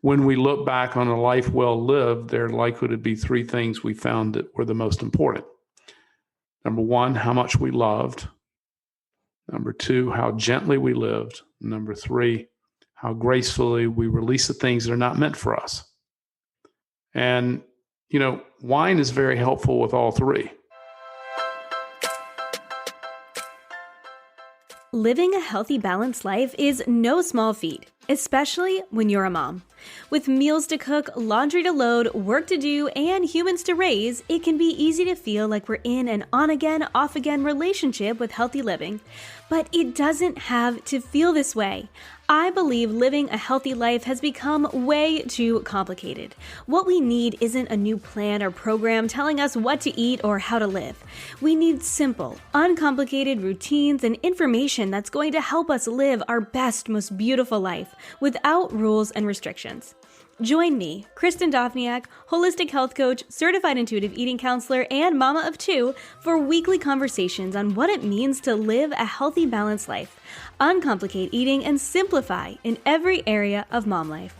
when we look back on a life well lived, there are likely to be three things we found that were the most important. Number one, how much we loved. Number two, how gently we lived. Number three, how gracefully we release the things that are not meant for us. And, wine is very helpful with all three. Living a healthy, balanced life is no small feat, especially when you're a mom. With meals to cook, laundry to load, work to do, and humans to raise, it can be easy to feel like we're in an on-again, off-again relationship with healthy living. But it doesn't have to feel this way. I believe living a healthy life has become way too complicated. What we need isn't a new plan or program telling us what to eat or how to live. We need simple, uncomplicated routines and information that's going to help us live our best, most beautiful life without rules and restrictions. Join me, Kristin Dovbniak, holistic health coach, certified intuitive eating counselor, and mama of two, for weekly conversations on what it means to live a healthy, balanced life, uncomplicate eating, and simplify in every area of mom life.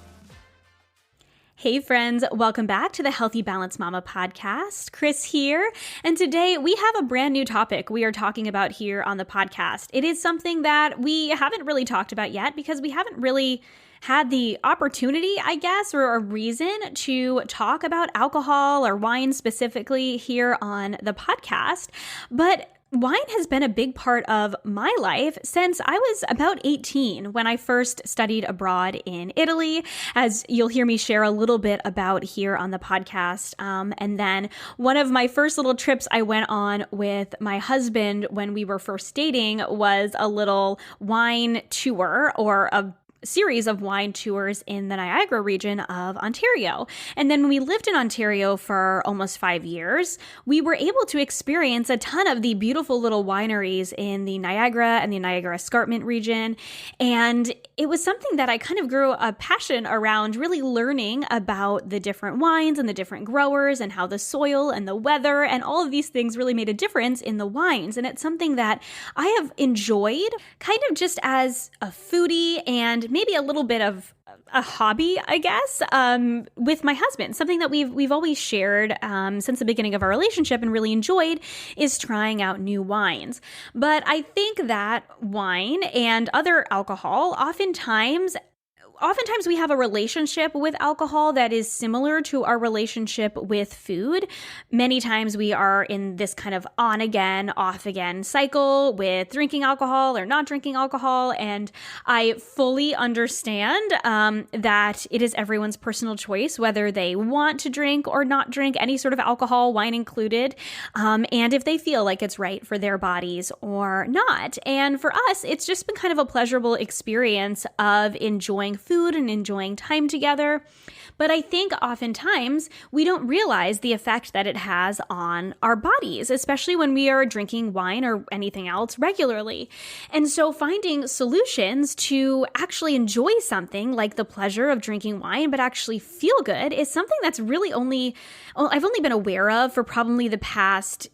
Hey friends, welcome back to the Healthy Balanced Mama podcast. Chris here, and today we have a brand new topic we are talking about here on the podcast. It is something that we haven't really talked about yet because we haven't really had the opportunity, I guess, or a reason to talk about alcohol or wine specifically here on the podcast. But wine has been a big part of my life since I was about 18 when I first studied abroad in Italy, as you'll hear me share a little bit about here on the podcast. And then one of my first little trips I went on with my husband when we were first dating was a little wine tour, or a series of wine tours in the Niagara region of Ontario. And then when we lived in Ontario for almost 5 years, we were able to experience a ton of the beautiful little wineries in the Niagara and the Niagara Escarpment region. And it was something that I kind of grew a passion around, really learning about the different wines and the different growers and how the soil and the weather and all of these things really made a difference in the wines. And it's something that I have enjoyed kind of just as a foodie and maybe a little bit of a hobby, I guess, with my husband. Something that we've always shared since the beginning of our relationship and really enjoyed is trying out new wines. But I think that wine and other alcohol oftentimes we have a relationship with alcohol that is similar to our relationship with food. Many times we are in this kind of on again, off again cycle with drinking alcohol or not drinking alcohol. And I fully understand that it is everyone's personal choice whether they want to drink or not drink any sort of alcohol, wine included, and if they feel like it's right for their bodies or not. And for us, it's just been kind of a pleasurable experience of enjoying food and enjoying time together. But I think oftentimes we don't realize the effect that it has on our bodies, especially when we are drinking wine or anything else regularly. And so finding solutions to actually enjoy something like the pleasure of drinking wine, but actually feel good, is something that's really I've only been aware of for probably the past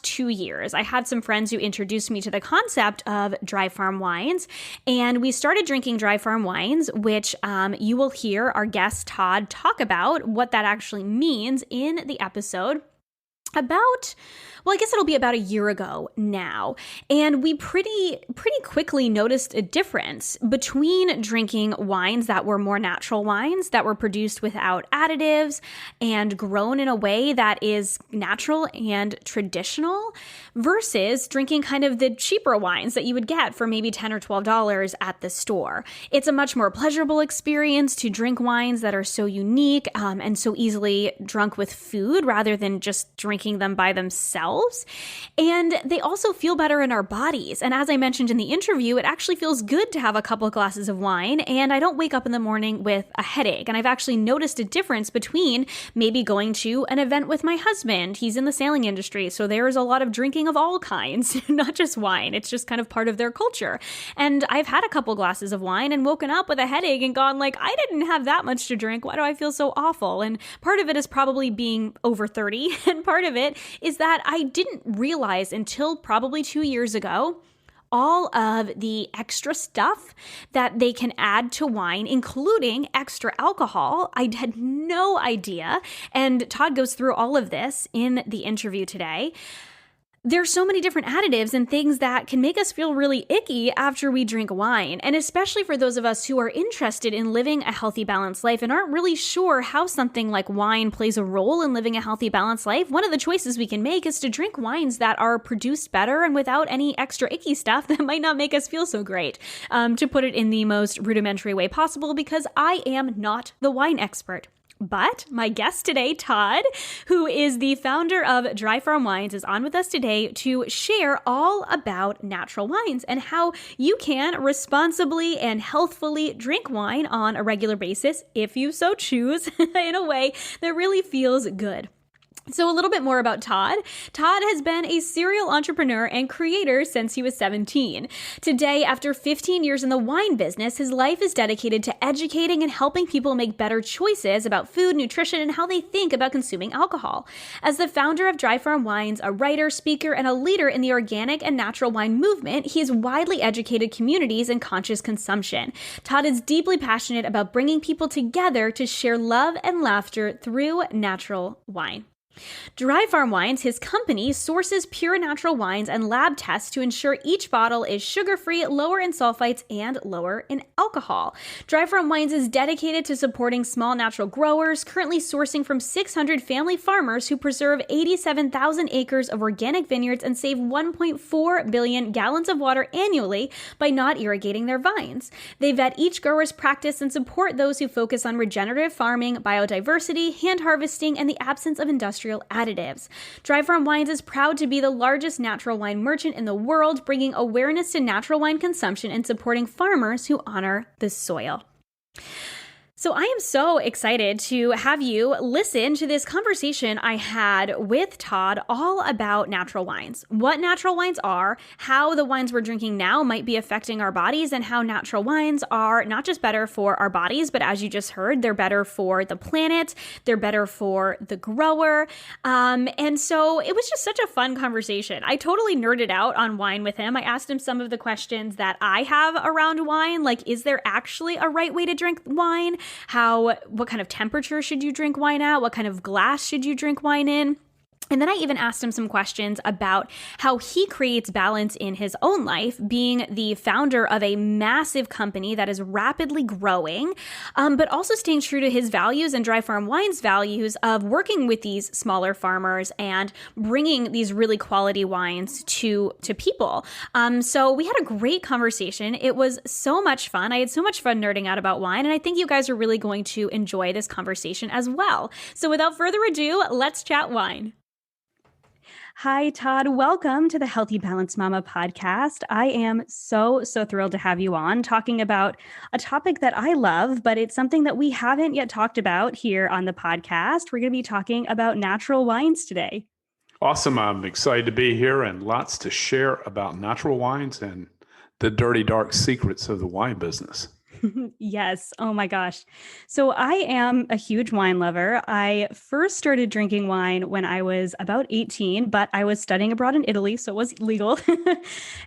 2 years. I had some friends who introduced me to the concept of dry farm wines, and we started drinking dry farm wines, which you will hear our guest Todd talk about what that actually means in the episode. I guess it'll be about a year ago now. And we pretty quickly noticed a difference between drinking wines that were more natural wines that were produced without additives and grown in a way that is natural and traditional versus drinking kind of the cheaper wines that you would get for maybe $10 or $12 at the store. It's a much more pleasurable experience to drink wines that are so unique and so easily drunk with food rather than just drinking them by themselves. And they also feel better in our bodies. And as I mentioned in the interview, it actually feels good to have a couple of glasses of wine, and I don't wake up in the morning with a headache. And I've actually noticed a difference between maybe going to an event with my husband. He's in the sailing industry, so there's a lot of drinking of all kinds, not just wine. It's just kind of part of their culture. And I've had a couple glasses of wine and woken up with a headache and gone like, I didn't have that much to drink. Why do I feel so awful? And part of it is probably being over 30. And part of it is that I didn't realize until probably 2 years ago all of the extra stuff that they can add to wine, including extra alcohol. I had no idea. And Todd goes through all of this in the interview today. There's so many different additives and things that can make us feel really icky after we drink wine. And especially for those of us who are interested in living a healthy, balanced life and aren't really sure how something like wine plays a role in living a healthy, balanced life, one of the choices we can make is to drink wines that are produced better and without any extra icky stuff that might not make us feel so great. To put it in the most rudimentary way possible, because I am not the wine expert. But my guest today, Todd, who is the founder of Dry Farm Wines, is on with us today to share all about natural wines and how you can responsibly and healthfully drink wine on a regular basis, if you so choose, in a way that really feels good. So a little bit more about Todd. Todd has been a serial entrepreneur and creator since he was 17. Today, after 15 years in the wine business, his life is dedicated to educating and helping people make better choices about food, nutrition, and how they think about consuming alcohol. As the founder of Dry Farm Wines, a writer, speaker, and a leader in the organic and natural wine movement, he has widely educated communities in conscious consumption. Todd is deeply passionate about bringing people together to share love and laughter through natural wine. Dry Farm Wines, his company, sources pure natural wines and lab tests to ensure each bottle is sugar-free, lower in sulfites, and lower in alcohol. Dry Farm Wines is dedicated to supporting small natural growers, currently sourcing from 600 family farmers who preserve 87,000 acres of organic vineyards and save 1.4 billion gallons of water annually by not irrigating their vines. They vet each grower's practice and support those who focus on regenerative farming, biodiversity, hand harvesting, and the absence of industrial additives. Dry Farm Wines is proud to be the largest natural wine merchant in the world, bringing awareness to natural wine consumption and supporting farmers who honor the soil. So I am so excited to have you listen to this conversation I had with Todd all about natural wines, what natural wines are, how the wines we're drinking now might be affecting our bodies, and how natural wines are not just better for our bodies, but as you just heard, they're better for the planet, they're better for the grower. And so it was just such a fun conversation. I totally nerded out on wine with him. I asked him some of the questions that I have around wine, like, is there actually a right way to drink wine? What kind of temperature should you drink wine at? What kind of glass should you drink wine in? And then I even asked him some questions about how he creates balance in his own life, being the founder of a massive company that is rapidly growing, but also staying true to his values and Dry Farm Wine's values of working with these smaller farmers and bringing these really quality wines to people. So we had a great conversation. It was so much fun. I had so much fun nerding out about wine, and I think you guys are really going to enjoy this conversation as well. So without further ado, let's chat wine. Hi, Todd. Welcome to the Healthy Balanced Mama podcast. I am so thrilled to have you on talking about a topic that I love, but it's something that we haven't yet talked about here on the podcast. We're going to be talking about natural wines today. Awesome. I'm excited to be here and lots to share about natural wines and the dirty, dark secrets of the wine business. Yes. Oh my gosh. So I am a huge wine lover. I first started drinking wine when I was about 18, but I was studying abroad in Italy, so it was legal.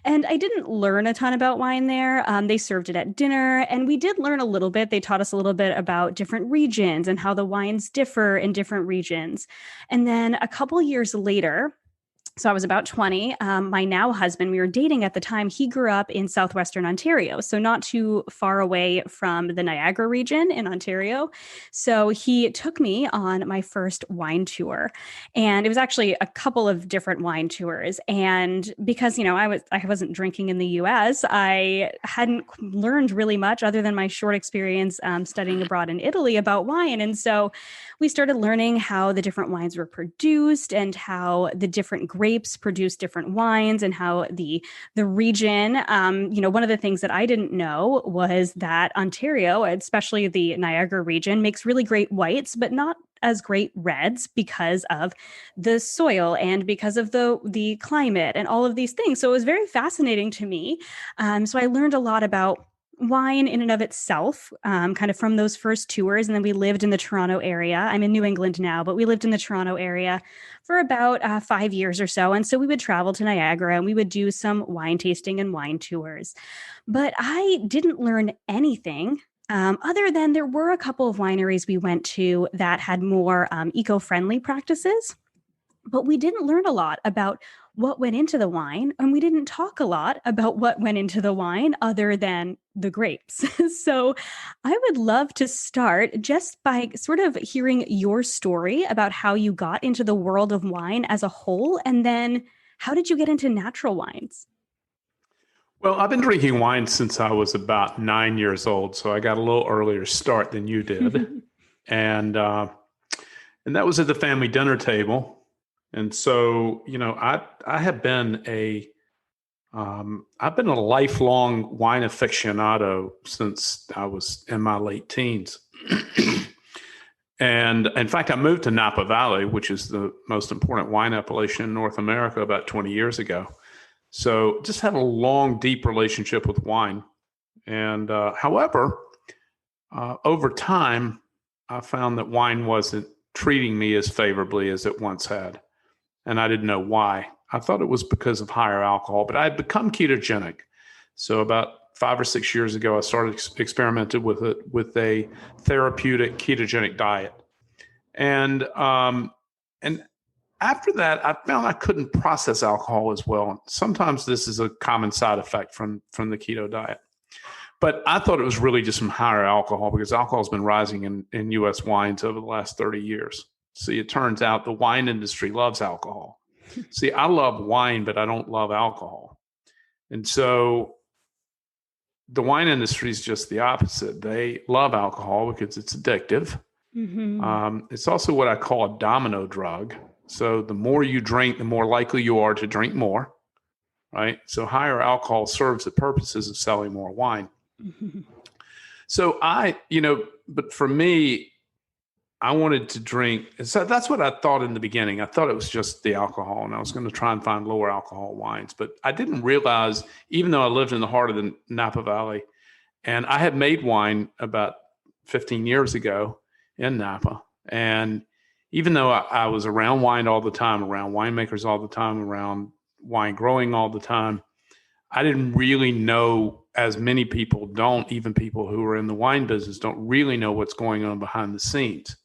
And I didn't learn a ton about wine there. They served it at dinner, and we did learn a little bit. They taught us a little bit about different regions and how the wines differ in different regions. And then a couple years later, so I was about 20. My now husband, we were dating at the time, he grew up in southwestern Ontario, so not too far away from the Niagara region in Ontario. So he took me on my first wine tour, and it was actually a couple of different wine tours. And because, I wasn't drinking in the US, I hadn't learned really much other than my short experience studying abroad in Italy about wine. And so we started learning how the different wines were produced and how the different grapes produce different wines and how the region, one of the things that I didn't know was that Ontario, especially the Niagara region, makes really great whites, but not as great reds because of the soil and because of the climate and all of these things. So it was very fascinating to me. So I learned a lot about wine in and of itself, kind of from those first tours. And then we lived in the Toronto area. I'm in New England now, but we lived in the Toronto area for about 5 years or so. And so we would travel to Niagara and we would do some wine tasting and wine tours. But I didn't learn anything other than there were a couple of wineries we went to that had more eco-friendly practices. But we didn't learn a lot about what went into the wine, and we didn't talk a lot about what went into the wine other than the grapes. So I would love to start just by sort of hearing your story about how you got into the world of wine as a whole, and then how did you get into natural wines? Well, I've been drinking wine since I was about 9 years old, so I got a little earlier start than you did, and that was at the family dinner table. And so, I have been I've been a lifelong wine aficionado since I was in my late teens. And in fact, I moved to Napa Valley, which is the most important wine appellation in North America, about 20 years ago. So just had a long, deep relationship with wine. And however, over time, I found that wine wasn't treating me as favorably as it once had. And I didn't know why. I thought it was because of higher alcohol, but I had become ketogenic. So about 5 or 6 years ago, I started experimented with a therapeutic ketogenic diet. And after that, I found I couldn't process alcohol as well. Sometimes this is a common side effect from the keto diet. But I thought it was really just from higher alcohol because alcohol has been rising in U.S. wines over the last 30 years. See, it turns out the wine industry loves alcohol. See, I love wine, but I don't love alcohol. And so the wine industry is just the opposite. They love alcohol because it's addictive. Mm-hmm. It's also what I call a domino drug. So the more you drink, the more likely you are to drink more, right? So higher alcohol serves the purposes of selling more wine. Mm-hmm. So but for me, I wanted to drink. So that's what I thought in the beginning. I thought it was just the alcohol, and I was going to try and find lower alcohol wines. But I didn't realize, even though I lived in the heart of the Napa Valley, and I had made wine about 15 years ago in Napa. And even though I was around wine all the time, around winemakers all the time, around wine growing all the time, I didn't really know, as many people don't, even people who are in the wine business don't really know what's going on behind the scenes.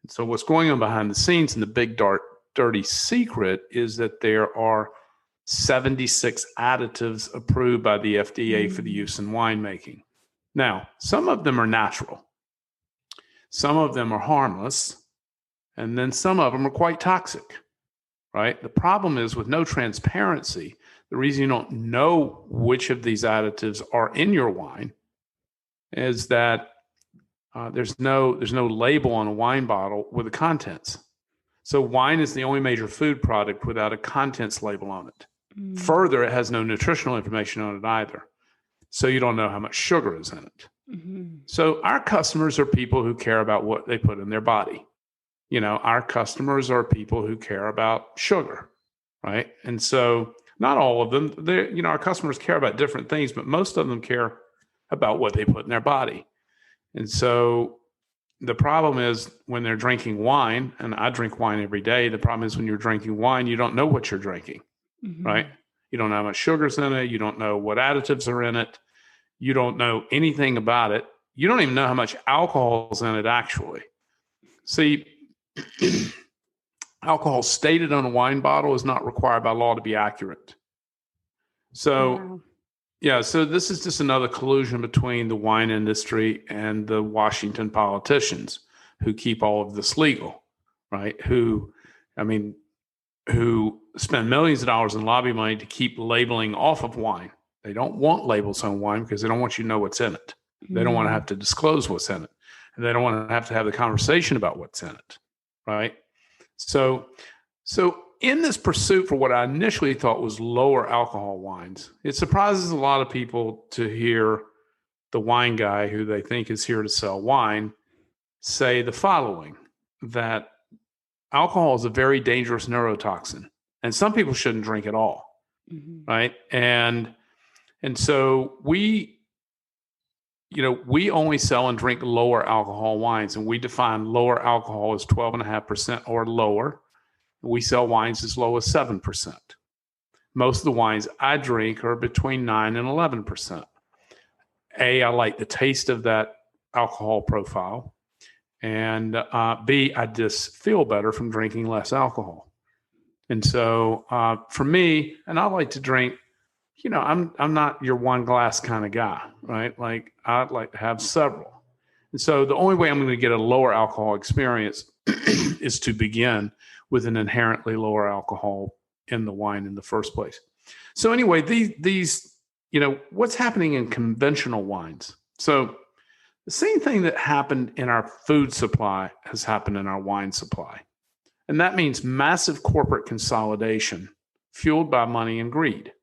So what's going on behind the scenes, and the big dirty secret, is that there are 76 additives approved by the FDA for the use in winemaking. Now, some of them are natural. Some of them are harmless. And then some of them are quite toxic, right? The problem is with no transparency, the reason you don't know which of these additives are in your wine is that there's no label on a wine bottle with the contents. So wine is the only major food product without a contents label on it. Further, it has no nutritional information on it either. So you don't know how much sugar is in it. Mm-hmm. So our customers are people who care about what they put in their body. Our customers are people who care about sugar, right? And so not all of them, our customers care about different things, but most of them care about what they put in their body. And so the problem is when they're drinking wine, and I drink wine every day, the problem is when you're drinking wine, you don't know what you're drinking, right? You don't know how much sugar's in it. You don't know what additives are in it. You don't know anything about it. You don't even know how much alcohol is in it, actually. See, alcohol stated on a wine bottle is not required by law to be accurate. So, Wow. Yeah, so this is just another collusion between the wine industry and the Washington politicians who keep all of this legal, right? Who spend millions of dollars in lobby money to keep labeling off of wine. They don't want labels on wine because they don't want you to know what's in it. They don't want to have to disclose what's in it. And they don't want to have the conversation about what's in it, right? So in this pursuit for what I initially thought was lower alcohol wines, it surprises a lot of people to hear the wine guy, who they think is here to sell wine, say the following, that alcohol is a very dangerous neurotoxin, and some people shouldn't drink at all, right? And so we we only sell and drink lower alcohol wines, and we define lower alcohol as 12.5% or lower. We sell wines as low as 7%. Most of the wines I drink are between 9 and 11%. A, I like the taste of that alcohol profile. And B, I just feel better from drinking less alcohol. And so for me, and I like to drink, I'm not your one glass kind of guy, right? Like I'd like to have several. And so the only way I'm going to get a lower alcohol experience is to begin with an inherently lower alcohol in the wine in the first place. So anyway, these what's happening in conventional wines? So the same thing that happened in our food supply has happened in our wine supply. And that means massive corporate consolidation fueled by money and greed,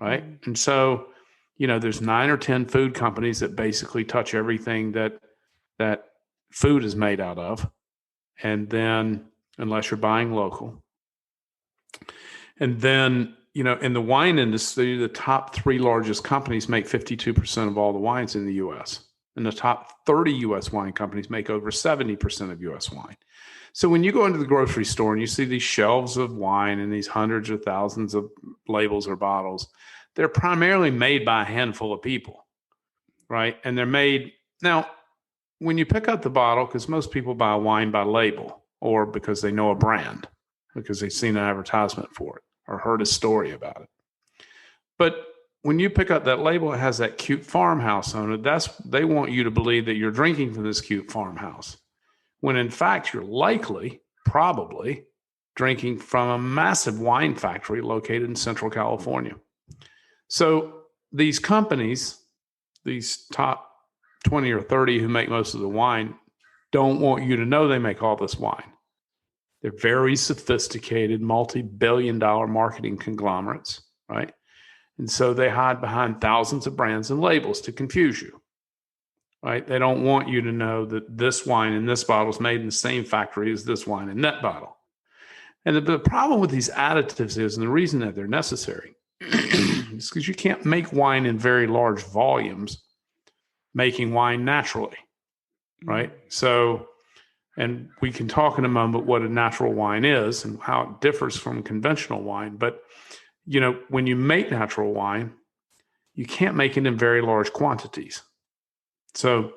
right? Mm-hmm. And so, there's 9 or 10 food companies that basically touch everything that food is made out of. And then, unless you're buying local. And then, in the wine industry, the top 3 largest companies make 52% of all the wines in the U.S. And the top 30 U.S. wine companies make over 70% of U.S. wine. So when you go into the grocery store and you see these shelves of wine and these hundreds or thousands of labels or bottles, they're primarily made by a handful of people, right? And they're made now. When you pick up the bottle, because most people buy wine by label or because they know a brand, because they've seen an advertisement for it or heard a story about it. But when you pick up that label, it has that cute farmhouse on it. They want you to believe that you're drinking from this cute farmhouse, when in fact you're probably drinking from a massive wine factory located in Central California. So these companies, these top 20 or 30 who make most of the wine, don't want you to know they make all this wine. They're very sophisticated, multi-billion-dollar marketing conglomerates, right? And so they hide behind thousands of brands and labels to confuse you, right? They don't want you to know that this wine in this bottle is made in the same factory as this wine in that bottle. And the problem with these additives is, and the reason that they're necessary, is because you can't make wine in very large volumes making wine naturally, right? So, and we can talk in a moment what a natural wine is and how it differs from conventional wine. But, when you make natural wine, you can't make it in very large quantities. So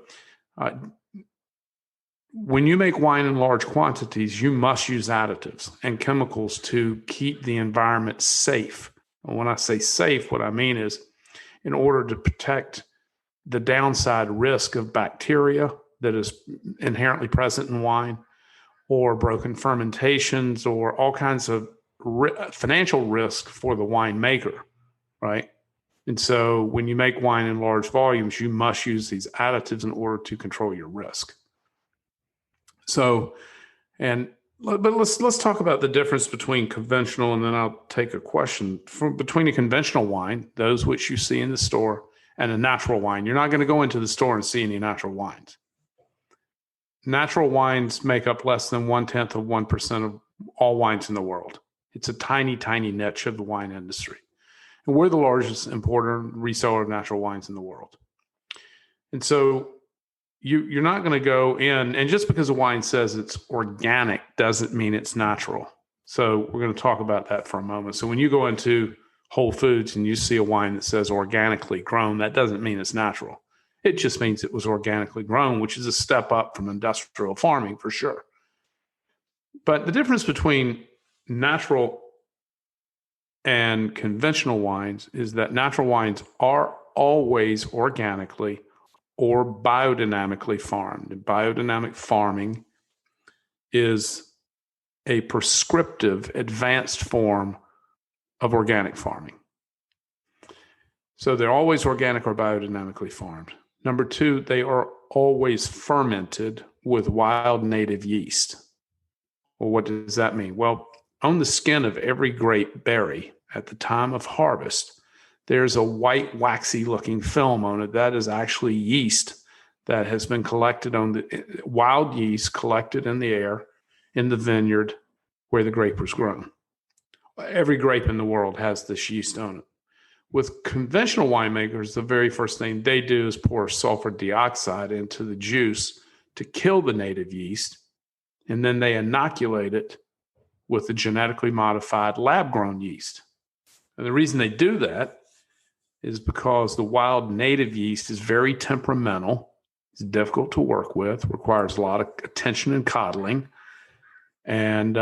when you make wine in large quantities, you must use additives and chemicals to keep the environment safe. And when I say safe, what I mean is in order to protect the downside risk of bacteria that is inherently present in wine, or broken fermentations, or all kinds of financial risk for the winemaker, right? And so when you make wine in large volumes, you must use these additives in order to control your risk. So, but let's talk about the difference between conventional, and then I'll take a question between a conventional wine, those which you see in the store, and a natural wine. You're not going to go into the store and see any natural wines. Natural wines make up less than 0.1% of all wines in the world. It's a tiny, tiny niche of the wine industry. And we're the largest importer and reseller of natural wines in the world. And so you're not going to go in, and just because a wine says it's organic doesn't mean it's natural. So we're going to talk about that for a moment. So when you go into Whole Foods and you see a wine that says organically grown, that doesn't mean it's natural. It just means it was organically grown, which is a step up from industrial farming for sure. But the difference between natural and conventional wines is that natural wines are always organically or biodynamically farmed. And biodynamic farming is a prescriptive, advanced form of organic farming. So they're always organic or biodynamically farmed. Number 2, they are always fermented with wild native yeast. Well, what does that mean? Well, on the skin of every grape berry at the time of harvest, there's a white, waxy looking film on it. That is actually yeast that has been collected on the wild yeast collected in the air in the vineyard where the grape was grown. Every grape in the world has this yeast on it. With conventional winemakers, the very first thing they do is pour sulfur dioxide into the juice to kill the native yeast, and then they inoculate it with the genetically modified lab-grown yeast. And the reason they do that is because the wild native yeast is very temperamental, it's difficult to work with, requires a lot of attention and coddling, and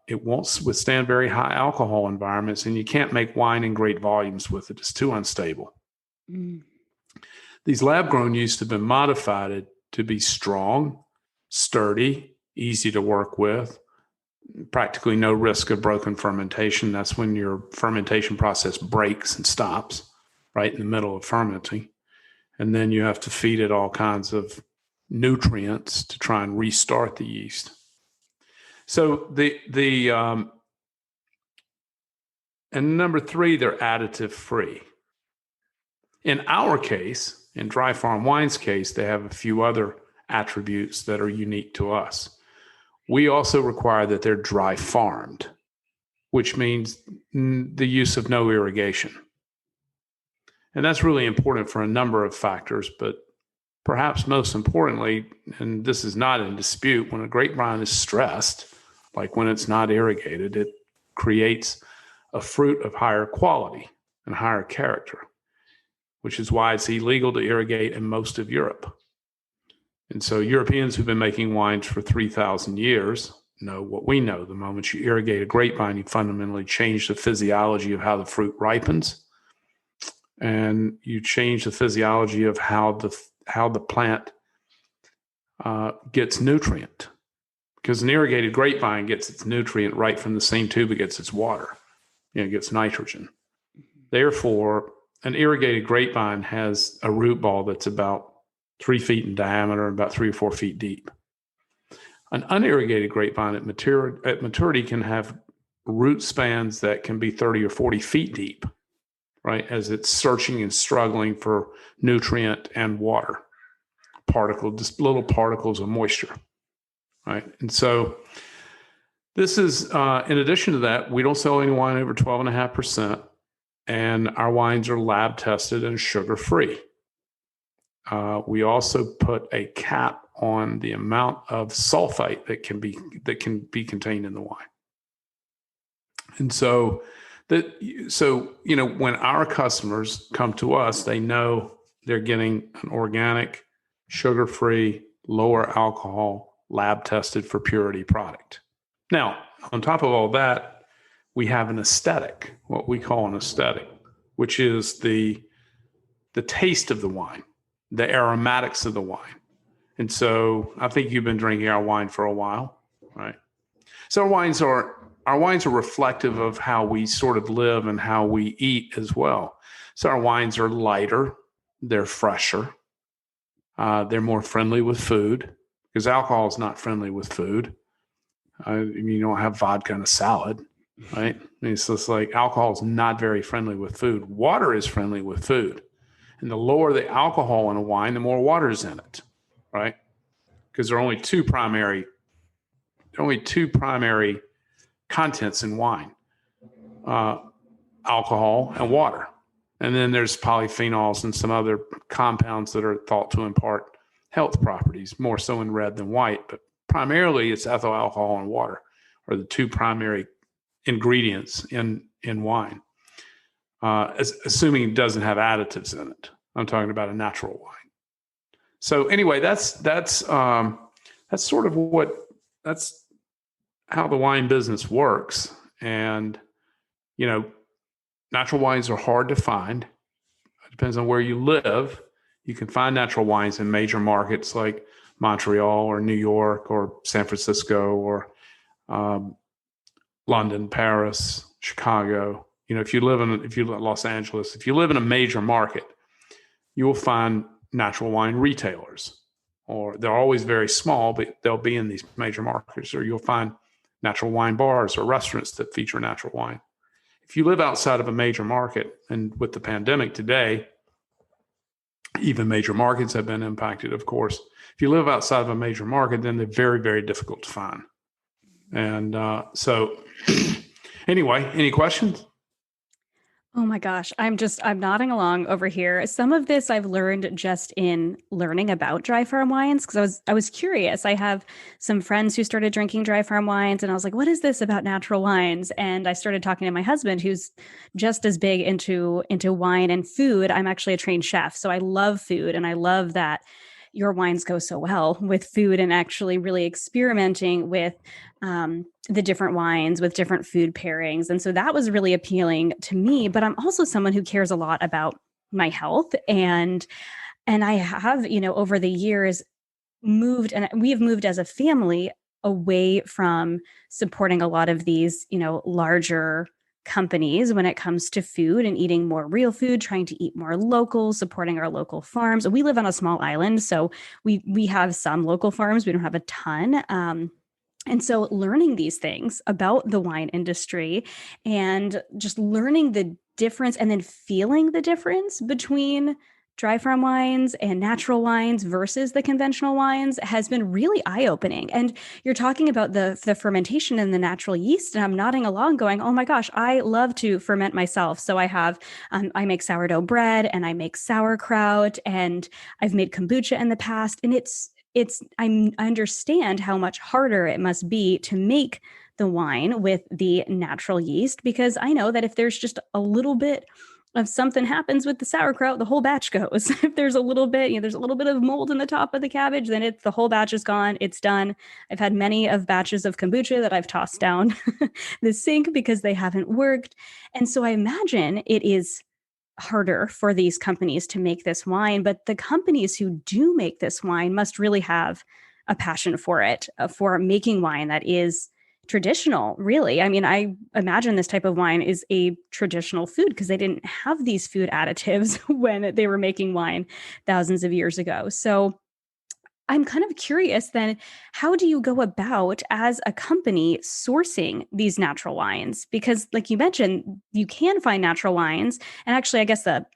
it won't withstand very high alcohol environments, and you can't make wine in great volumes with it. It's too unstable. Mm. These lab-grown yeasts have been modified to be strong, sturdy, easy to work with, practically no risk of broken fermentation. That's when your fermentation process breaks and stops right in the middle of fermenting. And then you have to feed it all kinds of nutrients to try and restart the yeast. So and number three, they're additive free. In our case, in Dry Farm Wine's case, they have a few other attributes that are unique to us. We also require that they're dry farmed, which means the use of no irrigation. And that's really important for a number of factors, but perhaps most importantly, and this is not in dispute, when a grapevine is stressed, like when it's not irrigated, it creates a fruit of higher quality and higher character, which is why it's illegal to irrigate in most of Europe. And so Europeans who've been making wines for 3,000 years know what we know. The moment you irrigate a grapevine, you fundamentally change the physiology of how the fruit ripens, and you change the physiology of how the plant gets nutrient. Because an irrigated grapevine gets its nutrient right from the same tube it gets its water. It gets nitrogen. Therefore, an irrigated grapevine has a root ball that's about 3 feet in diameter and about 3 or 4 feet deep. An unirrigated grapevine at maturity can have root spans that can be 30 or 40 feet deep, right? As it's searching and struggling for nutrient and water, just little particles of moisture, right? And so this is, in addition to that, we don't sell any wine over 12.5%, and our wines are lab tested and sugar free. We also put a cap on the amount of sulfite that can be contained in the wine. And so when our customers come to us, they know they're getting an organic, sugar-free, lower alcohol, lab tested for purity product. Now, on top of all that, we have an aesthetic, what we call an aesthetic, which is the taste of the wine, the aromatics of the wine. And so I think you've been drinking our wine for a while, right? So our wines are reflective of how we sort of live and how we eat as well. So our wines are lighter, they're fresher, they're more friendly with food, because alcohol is not friendly with food. You don't have vodka in a salad, right? It's just like alcohol is not very friendly with food. Water is friendly with food. And the lower the alcohol in a wine, the more water is in it, right? Because there are only two primary contents in wine, alcohol and water. And then there's polyphenols and some other compounds that are thought to impart health properties, more so in red than white. But primarily it's ethyl alcohol and water are the two primary ingredients in wine. Assuming it doesn't have additives in it. I'm talking about a natural wine. So anyway, that's sort of that's how the wine business works. And, natural wines are hard to find. It depends on where you live. You can find natural wines in major markets like Montreal or New York or San Francisco or London, Paris, Chicago. If you live in Los Angeles, if you live in a major market, you will find natural wine retailers, or they're always very small, but they'll be in these major markets, or you'll find natural wine bars or restaurants that feature natural wine. If you live outside of a major market, and with the pandemic today, even major markets have been impacted, of course. If you live outside of a major market, then they're very, very difficult to find. And so anyway, any questions? Oh my gosh, I'm nodding along over here. Some of this I've learned just in learning about dry farm wines because I was curious. I have some friends who started drinking dry farm wines and I was like, "What is this about natural wines?" And I started talking to my husband who's just as big into wine and food. I'm actually a trained chef, so I love food and I love that your wines go so well with food and actually really experimenting with the different wines with different food pairings. And so that was really appealing to me. But I'm also someone who cares a lot about my health. And I have, over the years moved and we have moved as a family away from supporting a lot of these, larger companies when it comes to food and eating more real food, trying to eat more local, supporting our local farms. We live on a small island, so we have some local farms. We don't have a ton. And so learning these things about the wine industry and just learning the difference and then feeling the difference between dry farm wines and natural wines versus the conventional wines has been really eye-opening. And you're talking about the fermentation and the natural yeast, and I'm nodding along going, oh my gosh, I love to ferment myself. So I make sourdough bread and I make sauerkraut and I've made kombucha in the past. And I understand how much harder it must be to make the wine with the natural yeast because I know that if there's just a little bit of something happens with the sauerkraut, the whole batch goes. If there's a little bit, there's a little bit of mold in the top of the cabbage, then the whole batch is gone. It's done. I've had many of batches of kombucha that I've tossed down the sink because they haven't worked. And so I imagine it is harder for these companies to make this wine, but the companies who do make this wine must really have a passion for it, for making wine that is traditional, really. I mean, I imagine this type of wine is a traditional food because they didn't have these food additives when they were making wine thousands of years ago. So I'm kind of curious then, how do you go about as a company sourcing these natural wines? Because like you mentioned, you can find natural wines. And actually, I guess a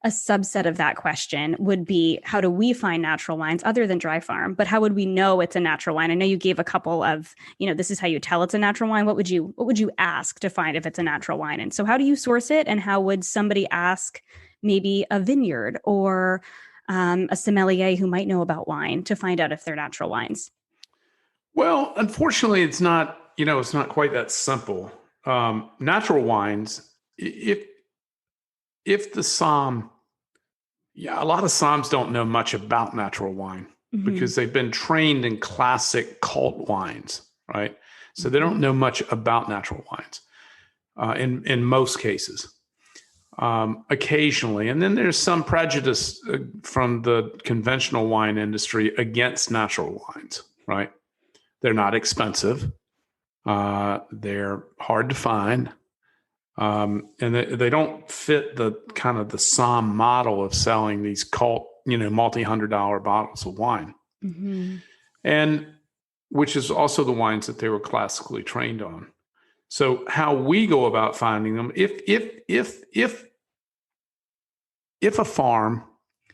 subset of that question would be, how do we find natural wines other than dry farm? But how would we know it's a natural wine? I know you gave a couple of, this is how you tell it's a natural wine. What would you ask to find if it's a natural wine? And so how do you source it? And how would somebody ask maybe a vineyard or a sommelier who might know about wine to find out if they're natural wines? Well, unfortunately, it's not quite that simple. Natural wines, if the somm, a lot of somms don't know much about natural wine because they've been trained in classic cult wines, right? So they don't know much about natural wines in most cases. Occasionally, and then there's some prejudice from the conventional wine industry against natural wines, right? They're not expensive. They're hard to find. And they don't fit the kind of the somm model of selling these cult, multi-$100 bottles of wine. And which is also the wines that they were classically trained on. So how we go about finding them, if a farm,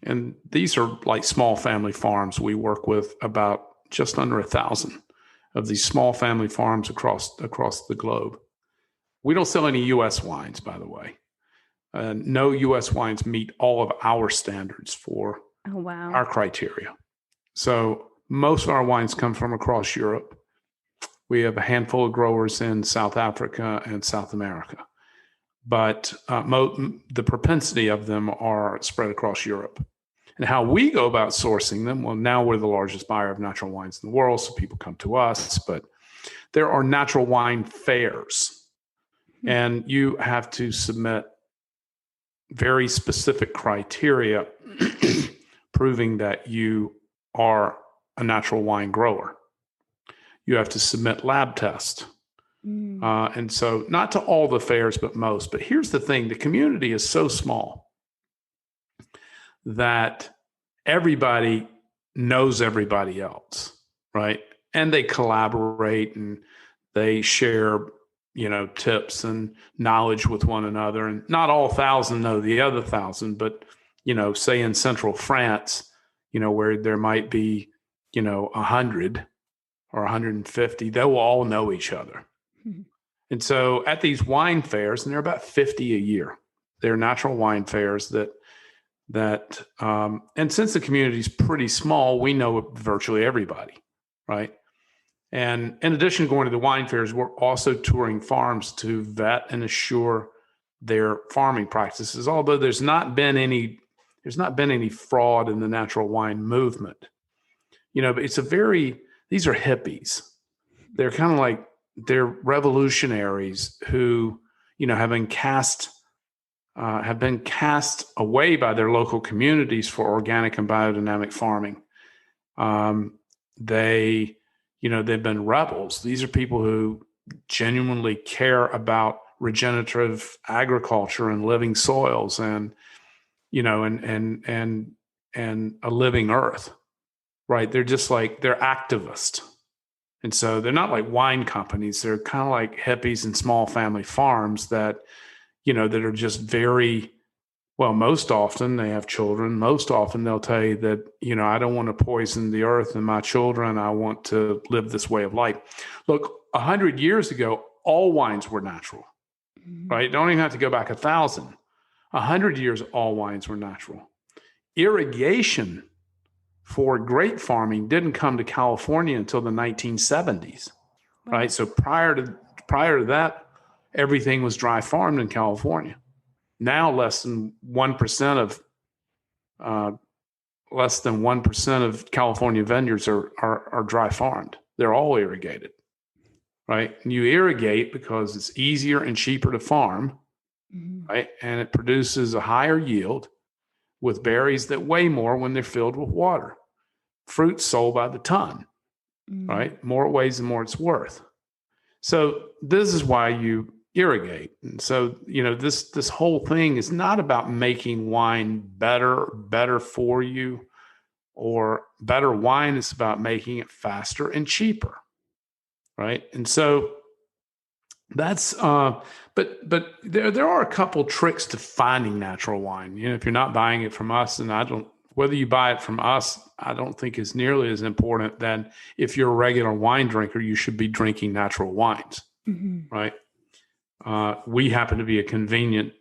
and these are like small family farms, we work with about just under 1,000 of these small family farms across the globe. We don't sell any U.S. wines, by the way. No U.S. wines meet all of our standards for our criteria. So most of our wines come from across Europe. We have a handful of growers in South Africa and South America, but the propensity of them are spread across Europe. And how we go about sourcing them, well, now we're the largest buyer of natural wines in the world, so people come to us, but there are natural wine fairs, and you have to submit very specific criteria proving that you are a natural wine grower. You have to submit lab tests. And so not to all the fairs, but most. But here's the thing. The community is so small that everybody knows everybody else, right? And they collaborate and they share, tips and knowledge with one another. And not all 1,000 know the other 1,000, but, say in central France, where there might be, 100 or 150, they will all know each other. And so at these wine fairs, and there are about 50 a year, They're natural wine fairs and since the community is pretty small, we know virtually everybody, right? And in addition to going to the wine fairs, we're also touring farms to vet and assure their farming practices. Although there's not been any fraud in the natural wine movement, but these are hippies. They're kind of like, they're revolutionaries who, have been cast away by their local communities for organic and biodynamic farming. They've been rebels. These are people who genuinely care about regenerative agriculture and living soils and a living earth, right? They're just like, they're activists. And so they're not like wine companies. They're kind of like hippies and small family farms that are just very, well, most often they have children. Most often they'll tell you that, I don't want to poison the earth and my children. I want to live this way of life. Look, 100 years ago, all wines were natural, right? Don't even have to go back 1,000. 100 years, all wines were natural. Irrigation for grape farming didn't come to California until the 1970s, right? So prior to that, everything was dry farmed in California. Now less than 1% of California vineyards are dry farmed. They're all irrigated, right? And you irrigate because it's easier and cheaper to farm, right? And it produces a higher yield with berries that weigh more when they're filled with water. Fruit sold by the ton, right? More it weighs, the more it's worth. So this is why you irrigate. And so, this whole thing is not about making wine better for you or better wine. It's about making it faster and cheaper, right? And so that's, but there are a couple tricks to finding natural wine. If you're not buying it from us, and whether you buy it from us, I don't think is nearly as important than if you're a regular wine drinker, you should be drinking natural wines, right? We happen to be a convenient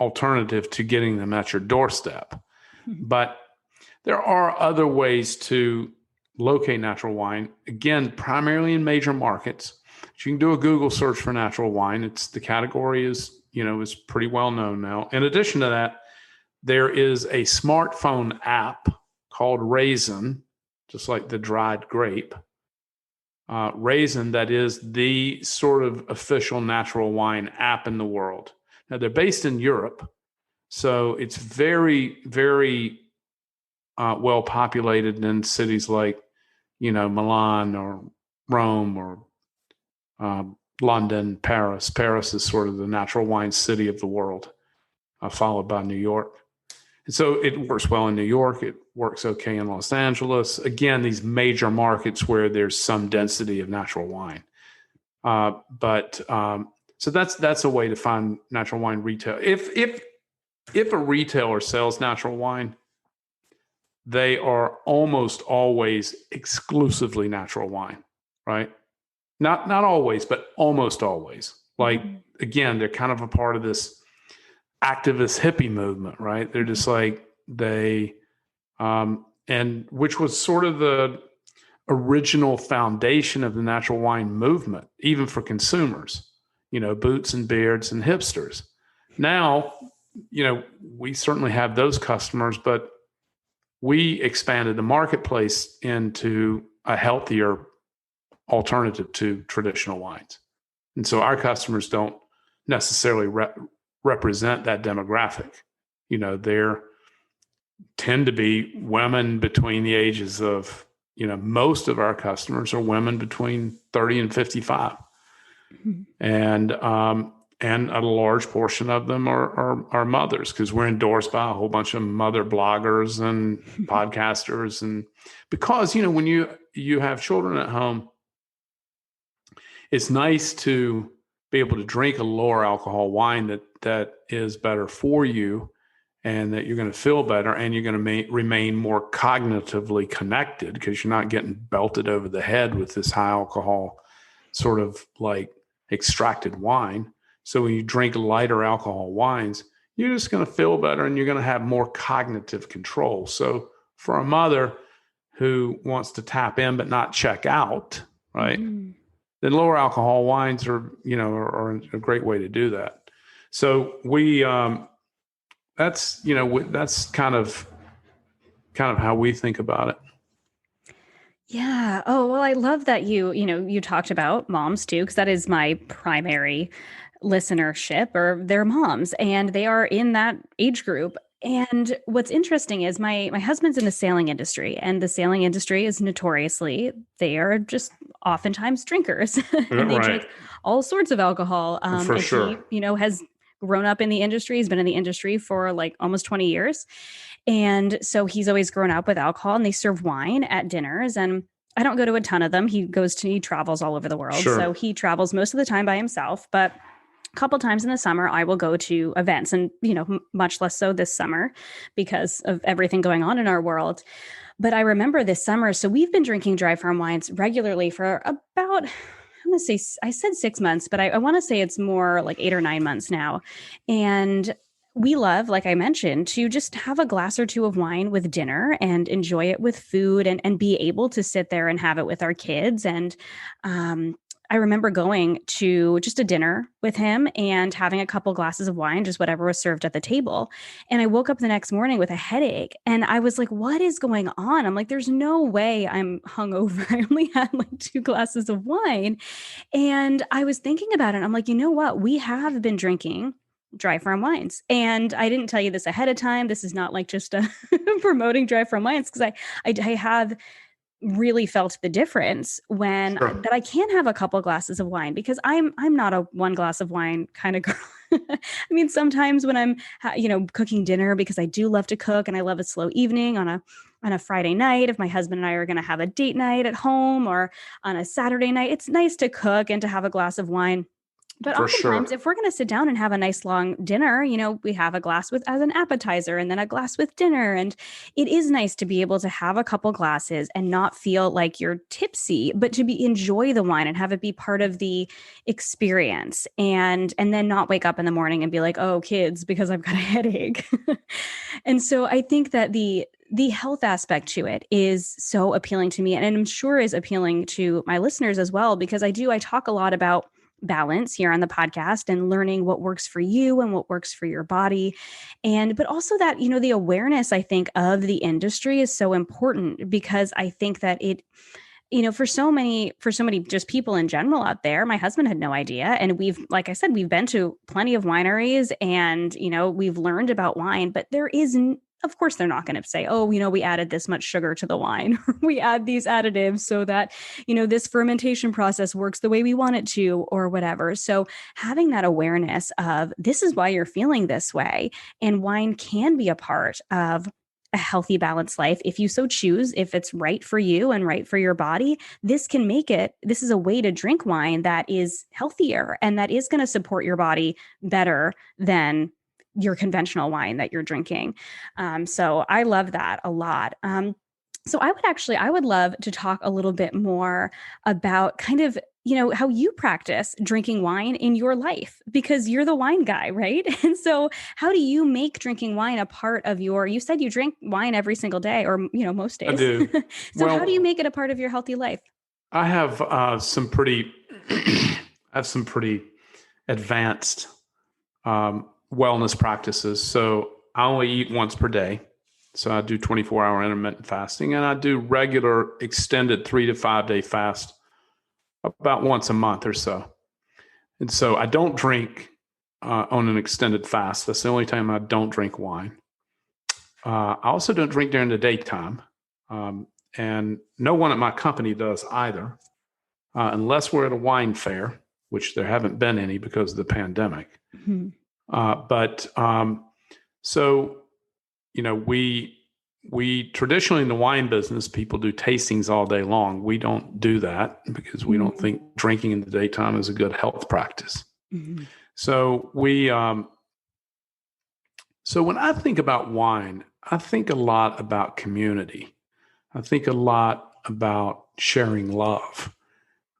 alternative to getting them at your doorstep. But there are other ways to locate natural wine, again, primarily in major markets. You can do a Google search for natural wine. The category is pretty well known now. In addition to that, there is a smartphone app called Raisin, just like the dried grape. Raisin, that is the sort of official natural wine app in the world. Now, they're based in Europe, so it's very, very well populated in cities like, Milan or Rome or London, Paris. Paris is sort of the natural wine city of the world, followed by New York. And so it works well in New York. It works okay in Los Angeles. Again, these major markets where there's some density of natural wine. So that's a way to find natural wine retail. If a retailer sells natural wine, they are almost always exclusively natural wine, right? Not always, but almost always. Like, again, they're kind of a part of this activist hippie movement, right? They're just like and which was sort of the original foundation of the natural wine movement, even for consumers, boots and beards and hipsters. Now, we certainly have those customers, but we expanded the marketplace into a healthier alternative to traditional wines. And so our customers don't necessarily represent that demographic. They tend to be women between the ages of, most of our customers are women between 30 and 55. And a large portion of them are mothers, because we're endorsed by a whole bunch of mother bloggers and podcasters. And because, when you have children at home, it's nice to be able to drink a lower alcohol wine that is better for you, and that you're going to feel better, and you're going to remain more cognitively connected, because you're not getting belted over the head with this high alcohol sort of like extracted wine. So when you drink lighter alcohol wines, you're just going to feel better and you're going to have more cognitive control. So for a mother who wants to tap in but not check out, right? Mm-hmm. Then lower alcohol wines are a great way to do that. So that's kind of how we think about it. Yeah. Oh, well, I love that you talked about moms too, because that is my primary listenership, or their moms, and they are in that age group. And what's interesting is my husband's in the sailing industry, and the sailing industry is notoriously, they are just oftentimes drinkers and they Right. drink all sorts of alcohol. For And sure. he, has grown up in the industry. He's been in the industry for like almost 20 years. And so he's always grown up with alcohol, and they serve wine at dinners. And I don't go to a ton of them. He travels all over the world. Sure. So he travels most of the time by himself, but a couple times in the summer I will go to events, and much less so this summer because of everything going on in our world. But I remember this summer, so we've been drinking dry farm wines regularly for about, I'm going to say, I said 6 months, but I want to say it's more like 8 or 9 months now. And we love, like I mentioned, to just have a glass or two of wine with dinner and enjoy it with food, and be able to sit there and have it with our kids. And I remember going to just a dinner with him and having a couple glasses of wine, just whatever was served at the table. And I woke up the next morning with a headache, and I was like, what is going on? I'm like, there's no way I'm hungover. I only had like 2 glasses of wine. And I was thinking about it. I'm like, you know what? We have been drinking dry farm wines. And I didn't tell you this ahead of time. This is not like just promoting dry farm wines, because I have really felt the difference when Sure. that I can have a couple glasses of wine, because I'm not a one glass of wine kind of girl. I mean, sometimes when I'm cooking dinner, because I do love to cook and I love a slow evening on a Friday night, if my husband and I are going to have a date night at home, or on a Saturday night, it's nice to cook and to have a glass of wine. But For oftentimes, sure. if we're going to sit down and have a nice long dinner, we have a glass with as an appetizer, and then a glass with dinner. And it is nice to be able to have a couple glasses and not feel like you're tipsy, but to enjoy the wine and have it be part of the experience, and then not wake up in the morning and be like, oh, kids, because I've got a headache. And so I think that the health aspect to it is so appealing to me, and I'm sure is appealing to my listeners as well, because I talk a lot about balance here on the podcast, and learning what works for you and what works for your body. But also that, the awareness, I think, of the industry is so important, because I think that it, for so many just people in general out there, my husband had no idea. And like I said, we've been to plenty of wineries, and, we've learned about wine, but of course, they're not going to say, oh, we added this much sugar to the wine. We add these additives so that, this fermentation process works the way we want it to, or whatever. So having that awareness of, this is why you're feeling this way, and wine can be a part of a healthy, balanced life if you so choose, if it's right for you and right for your body. This is a way to drink wine that is healthier and that is going to support your body better than your conventional wine that you're drinking. So I love that a lot. So I would love to talk a little bit more about kind of, how you practice drinking wine in your life, because you're the wine guy, right? And so how do you make drinking wine a part of you said you drink wine every single day, or, most days. I do. So Well, how do you make it a part of your healthy life? I have some pretty advanced wellness practices. So I only eat once per day. So I do 24-hour intermittent fasting, and I do regular extended 3 to 5 day fast about once a month or so. And so I don't drink on an extended fast. That's the only time I don't drink wine. I also don't drink during the daytime. And no one at my company does either, unless we're at a wine fair, which there haven't been any because of the pandemic. Mm-hmm. So, we traditionally in the wine business, people do tastings all day long. We don't do that because we don't think drinking in the daytime is a good health practice. Mm-hmm. So so when I think about wine, I think a lot about community. I think a lot about sharing love.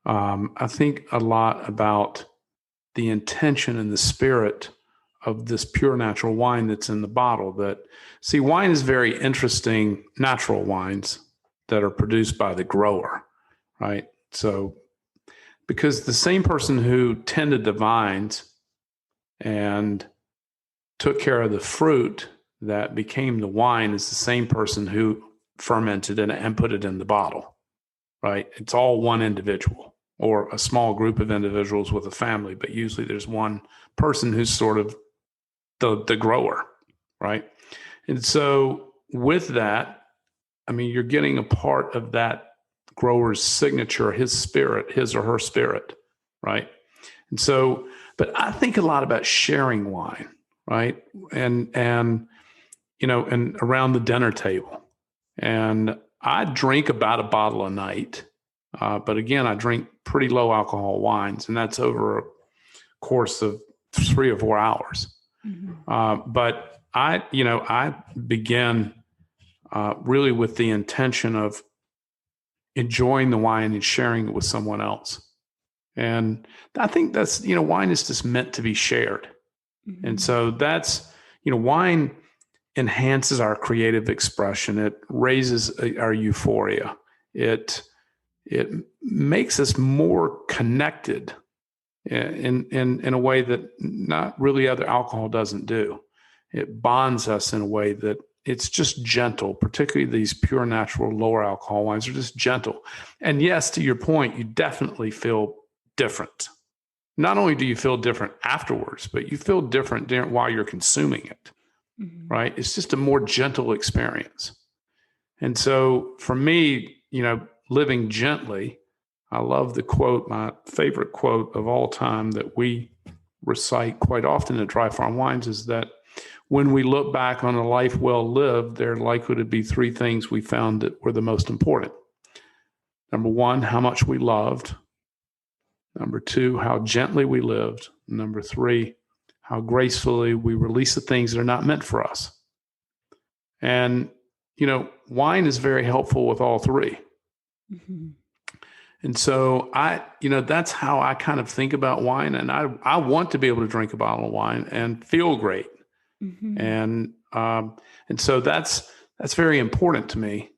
I think a lot about the intention and the spirit of this pure natural wine that's in the bottle. See, wine is very interesting, natural wines that are produced by the grower, right? So, because the same person who tended the vines and took care of the fruit that became the wine is the same person who fermented it and put it in the bottle, right? It's all one individual or a small group of individuals with a family, but usually there's one person who's sort of the grower, right? And so with that, I mean, you're getting a part of that grower's signature, his spirit, his or her spirit, right? And so, but I think a lot about sharing wine, right? And you know, and around the dinner table. And I drink about a bottle a night. But again, I drink pretty low alcohol wines, and that's over a course of 3 or 4 hours. Mm-hmm. But I began really with the intention of enjoying the wine and sharing it with someone else. And I think that's, wine is just meant to be shared. Mm-hmm. And so that's, wine enhances our creative expression. It raises our euphoria. It makes us more connected in a way that not really other alcohol doesn't do. It bonds us in a way that it's just gentle, particularly these pure natural lower alcohol wines are just gentle. And yes, to your point, you definitely feel different. Not only do you feel different afterwards, but you feel different while you're consuming it, mm-hmm. right? It's just a more gentle experience. And so for me, living gently, I love the quote, my favorite quote of all time that we recite quite often at Dry Farm Wines is that when we look back on a life well lived, there are likely to be 3 things we found that were the most important. Number 1, how much we loved. Number 2, how gently we lived. Number 3, how gracefully we release the things that are not meant for us. And, wine is very helpful with all 3. Mm-hmm. And so that's how I kind of think about wine. And I want to be able to drink a bottle of wine and feel great. Mm-hmm. And so that's very important to me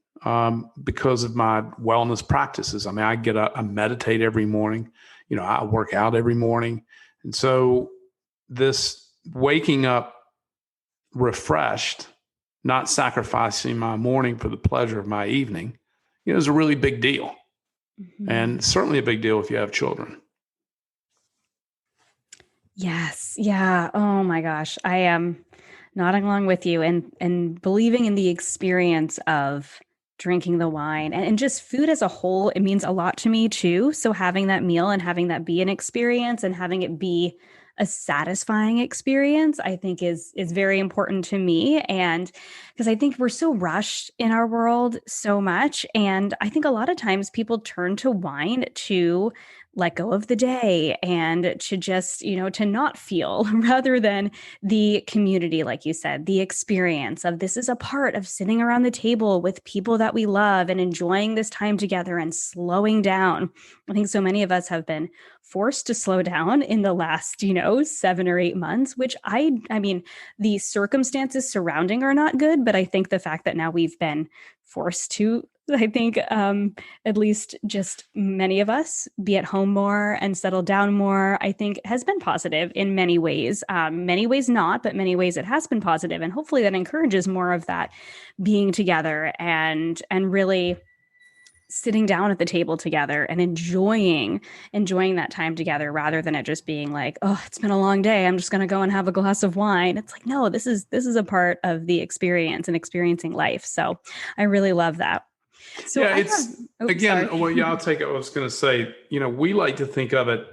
because of my wellness practices. I mean, I get up, I meditate every morning. I work out every morning. And so this waking up refreshed, not sacrificing my morning for the pleasure of my evening, is a really big deal. Mm-hmm. And certainly a big deal if you have children. Yes. Yeah. Oh my gosh. I am nodding along with you and believing in the experience of drinking the wine and just food as a whole. It means a lot to me too. So having that meal and having that be an experience and having it be a satisfying experience, I think is very important to me. And because I think we're so rushed in our world so much. And I think a lot of times people turn to wine to let go of the day and to just, to not feel rather than the community, like you said, the experience of this is a part of sitting around the table with people that we love and enjoying this time together and slowing down. I think so many of us have been forced to slow down in the last, 7 or 8 months, which I mean, the circumstances surrounding are not good, but I think the fact that now we've been forced to, I think at least just many of us be at home more and settle down more, I think has been positive in many ways. Many ways not, but many ways it has been positive. And hopefully that encourages more of that being together and really sitting down at the table together and enjoying that time together rather than it just being like, oh, it's been a long day, I'm just going to go and have a glass of wine. It's like, no, this is a part of the experience and experiencing life. So I really love that. So yeah, I'll take it. I was going to say, we like to think of it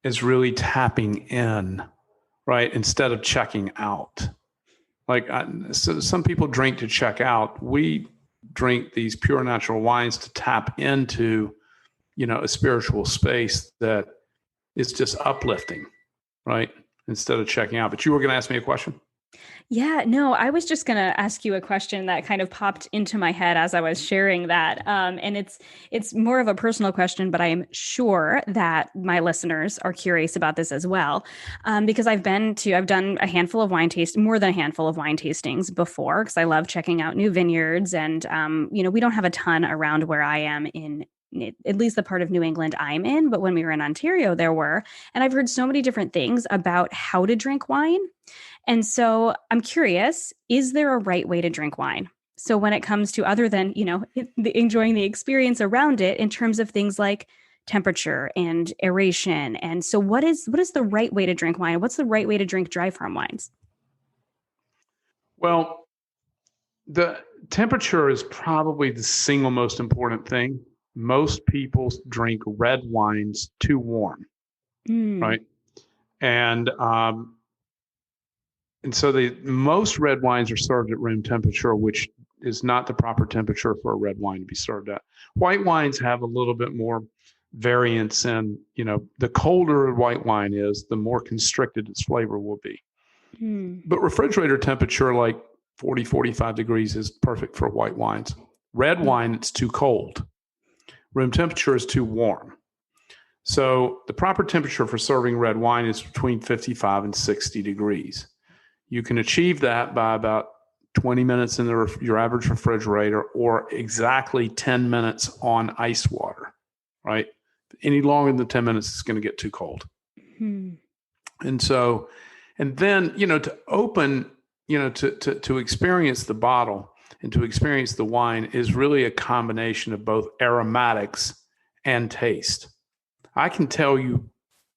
as really tapping in, right? Instead of checking out. So some people drink to check out. We drink these pure natural wines to tap into, a spiritual space that is just uplifting, right? Instead of checking out. But you were going to ask me a question? Yeah, no, I was just going to ask you a question that kind of popped into my head as I was sharing that. And it's more of a personal question, but I am sure that my listeners are curious about this as well. Because I've done a handful of more than a handful of wine tastings before, because I love checking out new vineyards. And, we don't have a ton around where I am in at least the part of New England I'm in. But when we were in Ontario, there were. And I've heard so many different things about how to drink wine. And so I'm curious, is there a right way to drink wine? So when it comes to other than, enjoying the experience around it in terms of things like temperature and aeration. And so what is the right way to drink wine? What's the right way to drink dry farm wines? Well, the temperature is probably the single most important thing. Most people drink red wines too warm, right? And so most red wines are served at room temperature, which is not the proper temperature for a red wine to be served at. White wines have a little bit more variance in, the colder a white wine is, the more constricted its flavor will be. But refrigerator temperature, like 40, 45 degrees, is perfect for white wines. Red wine, it's too cold. Room temperature is too warm. So the proper temperature for serving red wine is between 55 and 60 degrees. You can achieve that by about 20 minutes in your average refrigerator, or exactly 10 minutes on ice water, right? Any longer than 10 minutes, it's going to get too cold. And then, to open, to experience the bottle and to experience the wine is really a combination of both aromatics and taste. I can tell you,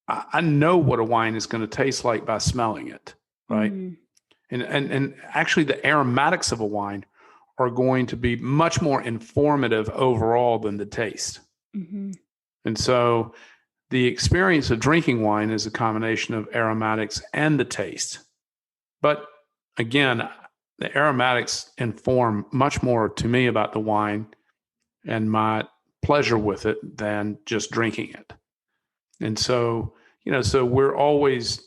I know what a wine is going to taste like by smelling it, right? And actually the aromatics of a wine are going to be much more informative overall than the taste. And so the experience of drinking wine is a combination of aromatics and the taste. But again, the aromatics inform much more to me about the wine and my pleasure with it than just drinking it. And so, so we're always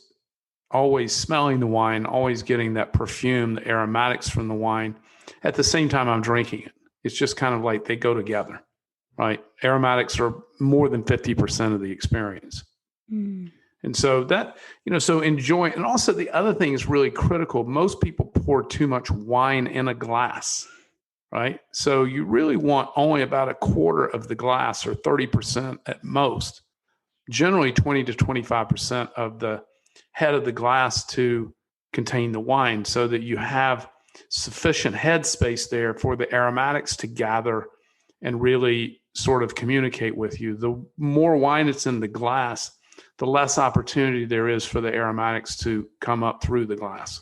smelling the wine, always getting that perfume, the aromatics from the wine at the same time I'm drinking it. It's just kind of like they go together, right? Aromatics are more than 50% of the experience. And so that, so enjoy. And also the other thing is really critical. Most people pour too much wine in a glass, right? So you really want only about a quarter of the glass, or 30% at most. Generally 20 to 25% of the head of the glass to contain the wine, so that you have sufficient head space there for the aromatics to gather and really sort of communicate with you. The more wine that's in the glass, the less opportunity there is for the aromatics to come up through the glass.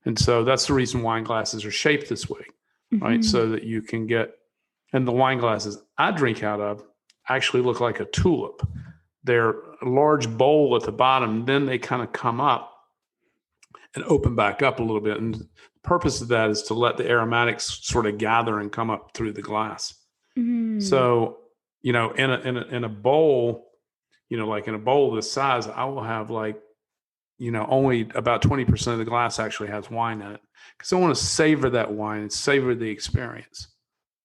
And so that's the reason wine glasses are shaped this way, right? So that you can get, and the wine glasses I drink out of actually look like a tulip. They're a large bowl at the bottom, then they kind of come up and open back up a little bit. And the purpose of that is to let the aromatics sort of gather and come up through the glass. So, in a bowl, like in a bowl this size, I will have only about 20% of the glass actually has wine in it, because I want to savor that wine and savor the experience,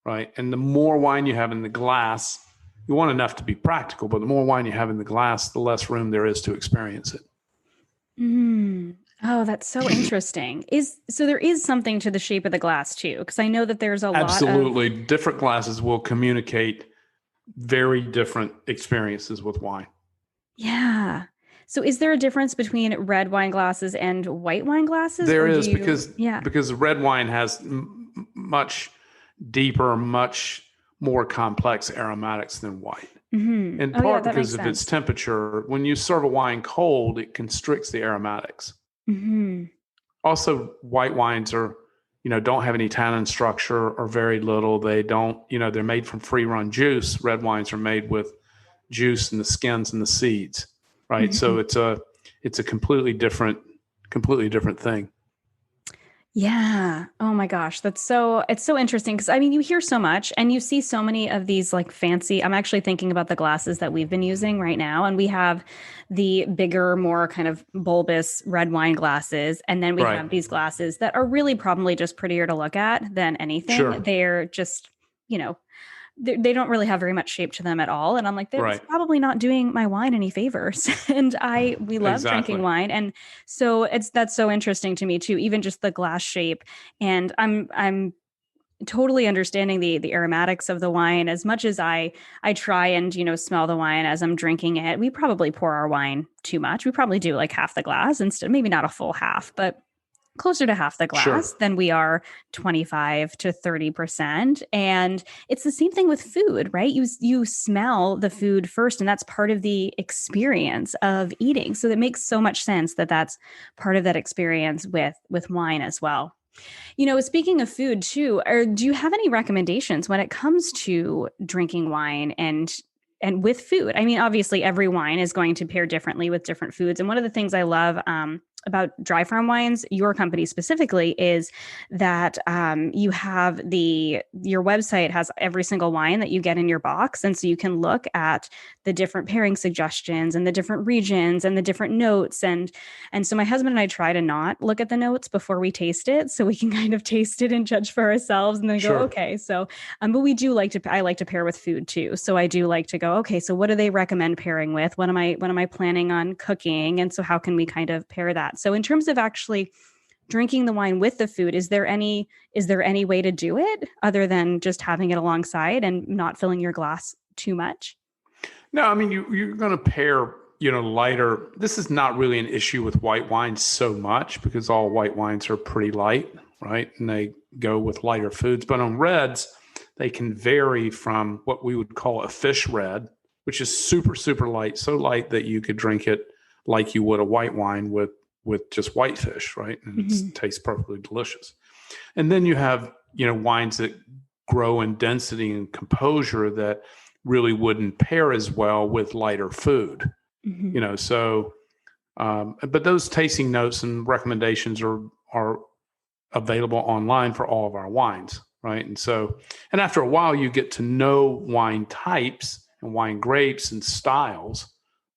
right? And the more wine you have in the glass, you want enough to be practical, but the more wine you have in the glass, the less room there is to experience it. Oh, that's so interesting. So there is something to the shape of the glass too, because I know that there's a Absolutely. Different glasses will communicate very different experiences with wine. Yeah. So is there a difference between red wine glasses and white wine glasses? There is, because red wine has much deeper, much more complex aromatics than white. In part because of its temperature. When you serve a wine cold, it constricts the aromatics. Also, white wines are, don't have any tannin structure or very little. They don't, they're made from free run juice. Red wines are made with juice and the skins and the seeds, right? So it's a completely different thing. Yeah. Oh my gosh. It's so interesting because I mean, you hear so much and you see so many of these like fancy. I'm actually thinking about the glasses that we've been using right now. And we have the bigger, more kind of bulbous red wine glasses. And then we Right. have these glasses that are really probably just prettier to look at than anything. Sure. They're just, you know, they don't really have very much shape to them at all. And I'm like, that's Right. probably not doing my wine any favors. And we love drinking Exactly. wine. And so that's so interesting to me too, even just the glass shape. And I'm totally understanding the aromatics of the wine as much as I try and, smell the wine as I'm drinking it. We probably pour our wine too much. We probably do like half the glass instead, maybe not a full half, but closer to half the glass Sure. than we are 25 to 30%. And it's the same thing with food, right? You smell the food first, and that's part of the experience of eating. So it makes so much sense that that's part of that experience with wine as well. Speaking of food too, do you have any recommendations when it comes to drinking wine and with food? I mean, obviously, every wine is going to pair differently with different foods. And one of the things I love about Dry Farm Wines, your company specifically, is that you have your website has every single wine that you get in your box, and so you can look at the different pairing suggestions and the different regions and the different notes and so my husband and I try to not look at the notes before we taste it, so we can kind of taste it and judge for ourselves, and then go, Sure. okay. So, but I like to pair with food too. So I do like to go, okay, so what do they recommend pairing with? What am I planning on cooking? And so how can we kind of pair that? So in terms of actually drinking the wine with the food, is there any way to do it other than just having it alongside and not filling your glass too much? No, I mean, you're going to pair, lighter. This is not really an issue with white wines so much because all white wines are pretty light, right? And they go with lighter foods. But on reds, they can vary from what we would call a fish red, which is super, super light, so light that you could drink it like you would a white wine with just white fish, right? And it tastes perfectly delicious. And then you have, wines that grow in density and composure that really wouldn't pair as well with lighter food, so, but those tasting notes and recommendations are available online for all of our wines, right? And after a while, you get to know wine types and wine grapes and styles,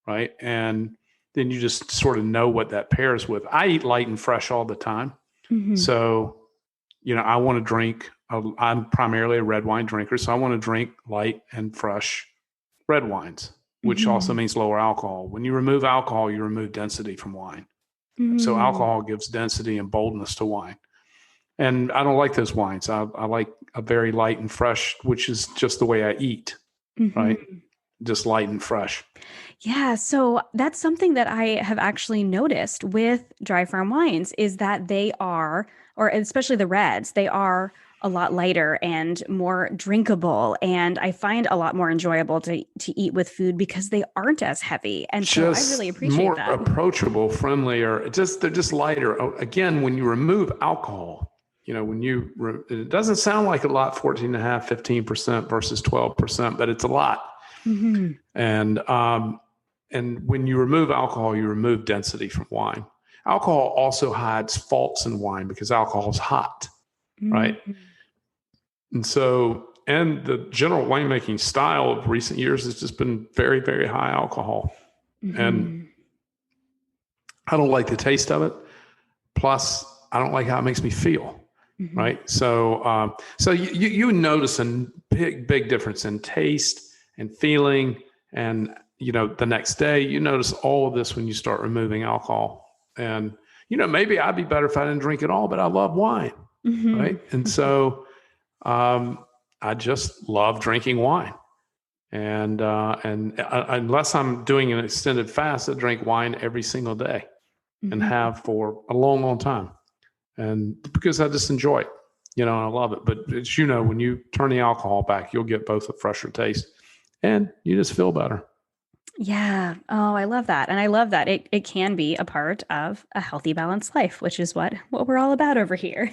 right? And then you just sort of know what that pairs with. I eat light and fresh all the time. So, I want to drink, I'm primarily a red wine drinker, so I want to drink light and fresh red wines, which also means lower alcohol. When you remove alcohol, you remove density from wine. So alcohol gives density and boldness to wine. And I don't like those wines. I like a very light and fresh, which is just the way I eat, right? Just light and fresh. Yeah, so that's something that I have actually noticed with Dry Farm Wines is that they are, or especially the reds, they are a lot lighter and more drinkable, and I find a lot more enjoyable to eat with food because they aren't as heavy. And so I really Just appreciate more that. approachable, friendlier. They're just lighter. Again, when you remove alcohol, it doesn't sound like a lot, 14.5, 15% versus 12%, but it's a lot. And when you remove alcohol, you remove density from wine. Alcohol also hides faults in wine because alcohol is hot, right? And the general winemaking style of recent years has just been very, very high alcohol. And I don't like the taste of it. Plus, I don't like how it makes me feel, right? So you notice a big difference in taste and feeling. And, the next day, you notice all of this when you start removing alcohol. And, maybe I'd be better if I didn't drink it all, but I love wine, right? And so I just love drinking wine. And unless I'm doing an extended fast, I drink wine every single day and have for a long, long time. And because I just enjoy it, and I love it. But as you know, when you turn the alcohol back, you'll get both a fresher taste and you just feel better. Yeah. Oh, I love that. And I love that it can be a part of a healthy, balanced life, which is what we're all about over here.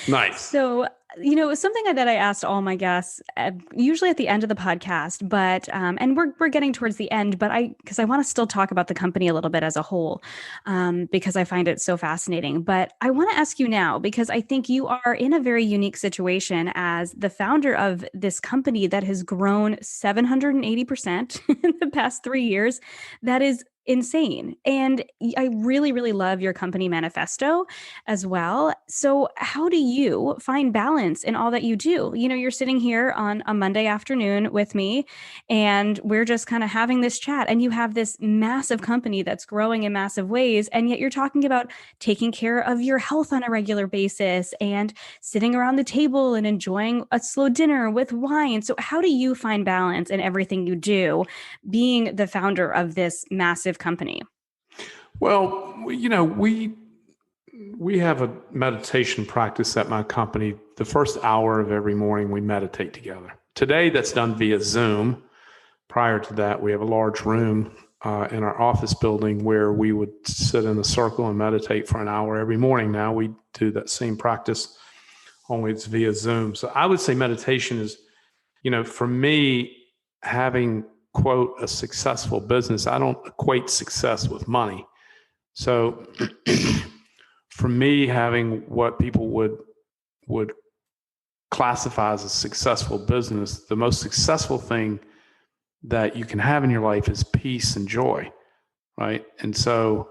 Nice. So something that I asked all my guests, usually at the end of the podcast, but and we're getting towards the end, but because I want to still talk about the company a little bit as a whole, because I find it so fascinating. But I want to ask you now, because I think you are in a very unique situation as the founder of this company that has grown 780% in the past 3 years. That is insane. And I really, really love your company manifesto as well. So, how do you find balance in all that you do? You're sitting here on a Monday afternoon with me, and we're just kind of having this chat, and you have this massive company that's growing in massive ways. And yet, you're talking about taking care of your health on a regular basis and sitting around the table and enjoying a slow dinner with wine. So, how do you find balance in everything you do, being the founder of this massive company? Well, we have a meditation practice at my company. The first hour of every morning, we meditate together. Today, that's done via Zoom. Prior to that, we have a large room in our office building where we would sit in a circle and meditate for an hour every morning. Now we do that same practice, only it's via Zoom. So I would say meditation is, for me, having, quote, a successful business, I don't equate success with money. So for me, having what people would classify as a successful business, the most successful thing that you can have in your life is peace and joy, right? And so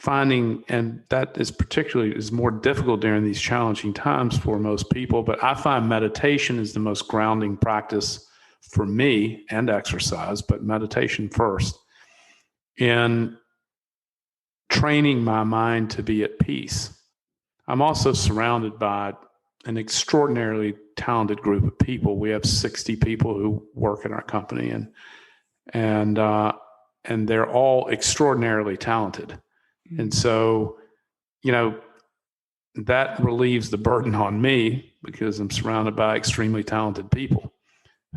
and that is more difficult during these challenging times for most people, but I find meditation is the most grounding practice for me, and exercise, but meditation first, in training my mind to be at peace. I'm also surrounded by an extraordinarily talented group of people. We have 60 people who work in our company, and they're all extraordinarily talented. Mm-hmm. And so, that relieves the burden on me because I'm surrounded by extremely talented people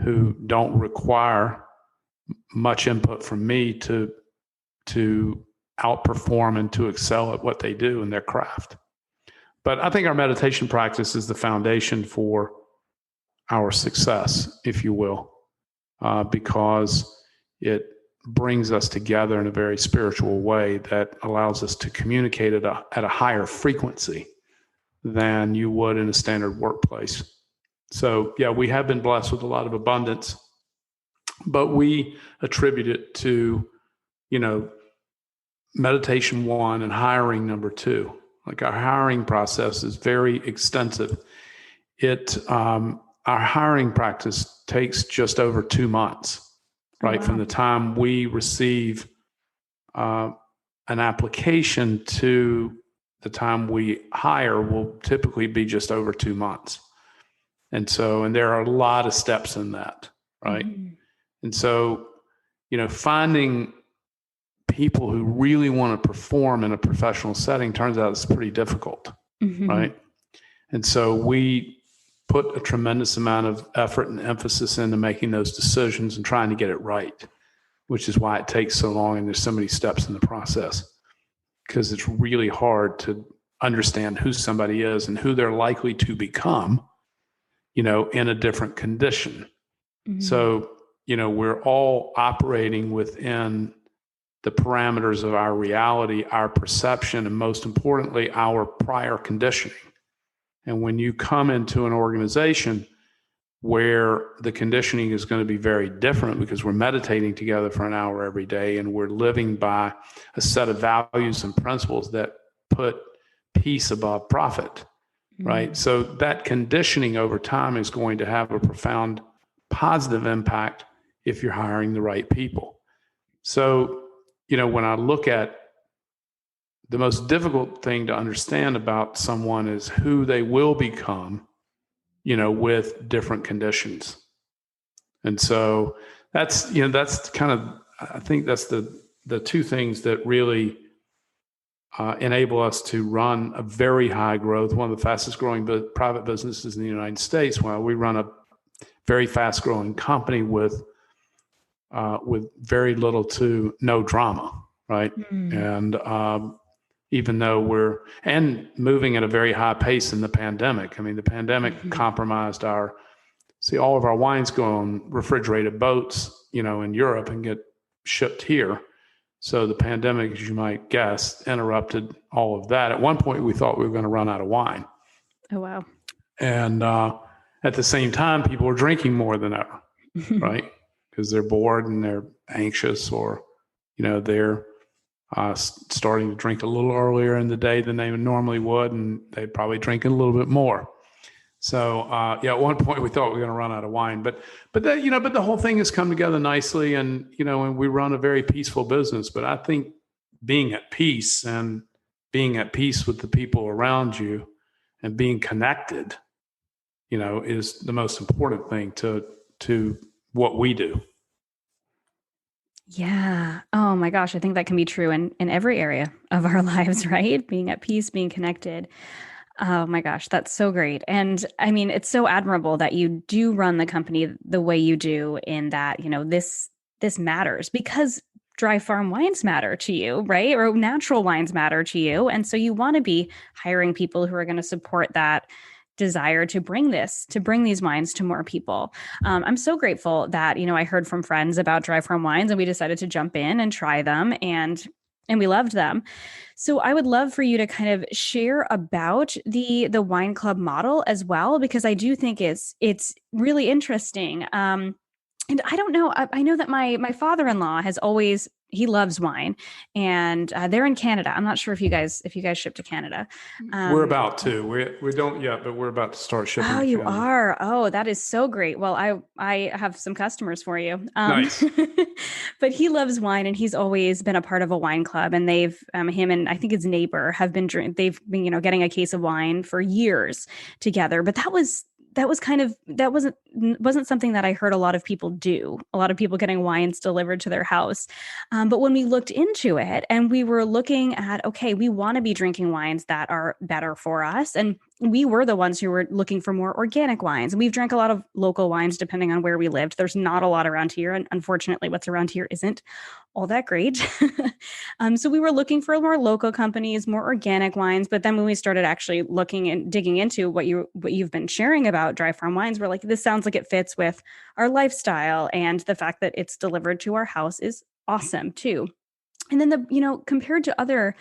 who don't require much input from me to outperform and to excel at what they do in their craft. But I think our meditation practice is the foundation for our success, if you will, because it brings us together in a very spiritual way that allows us to communicate at a higher frequency than you would in a standard workplace. So, yeah, we have been blessed with a lot of abundance, but we attribute it to, meditation one and hiring number two. Like, our hiring process is very extensive. Our hiring practice takes just over 2 months, right? Wow. From the time we receive an application to the time we hire will typically be just over 2 months. And there are a lot of steps in that, right? Mm-hmm. And so, finding people who really want to perform in a professional setting turns out it's pretty difficult, mm-hmm. right? And so we put a tremendous amount of effort and emphasis into making those decisions and trying to get it right, which is why it takes so long and there's so many steps in the process, because it's really hard to understand who somebody is and who they're likely to become, in a different condition. Mm-hmm. So, we're all operating within the parameters of our reality, our perception, and most importantly, our prior conditioning. And when you come into an organization where the conditioning is going to be very different because we're meditating together for an hour every day and we're living by a set of values and principles that put peace above profit, right? So that conditioning over time is going to have a profound positive impact if you're hiring the right people. So, when I look at the most difficult thing to understand about someone is who they will become, with different conditions. And so that's kind of, I think that's the two things that really enable us to run a very high growth, one of the fastest growing private businesses in the United States, while we run a very fast growing company with very little to no drama, right? Mm. And even though we're moving at a very high pace in the pandemic. I mean, the pandemic compromised all of our wines go on refrigerated boats, in Europe and get shipped here. So the pandemic, as you might guess, interrupted all of that. At one point, we thought we were going to run out of wine. Oh, wow. And at the same time, people are drinking more than ever, right? Because they're bored and they're anxious, or, they're starting to drink a little earlier in the day than they normally would, and they'd probably drink a little bit more. So, at one point we thought we were going to run out of wine, but the whole thing has come together nicely, and we run a very peaceful business. But I think being at peace with the people around you and being connected, is the most important thing to what we do. Yeah. Oh my gosh. I think that can be true in every area of our lives, right? Being at peace, being connected. Oh my gosh, that's so great. And I mean, it's so admirable that you do run the company the way you do, in that, this matters, because dry farm wines matter to you, right? Or natural wines matter to you. And so you want to be hiring people who are going to support that desire to bring these wines to more people. I'm so grateful that, I heard from friends about dry farm wines, and we decided to jump in and try them, and we loved them. So I would love for you to kind of share about the wine club model as well, because I do think it's really interesting. And I don't know, I know that my father-in-law he loves wine, and they're in Canada. I'm not sure if you guys ship to Canada. We're about to. We don't yet, but we're about to start shipping. Oh, to you Canada. are. Oh, that is so great. Well, I have some customers for you. Nice. But he loves wine, and he's always been a part of a wine club. And they've him and I think his neighbor have been they've been getting a case of wine for years together. But that wasn't something that I heard a lot of people do. A lot of people getting wines delivered to their house. But when we looked into it, and we were looking at, okay, we want to be drinking wines that are better for us. And we were the ones who were looking for more organic wines. And we've drank a lot of local wines depending on where we lived. There's not a lot around here. And unfortunately, what's around here isn't all that great. So we were looking for more local companies, more organic wines. But then when we started actually looking and digging into what you've been sharing about dry farm wines, we're like, this sounds like it fits with our lifestyle. And the fact that it's delivered to our house is awesome too. And then compared to other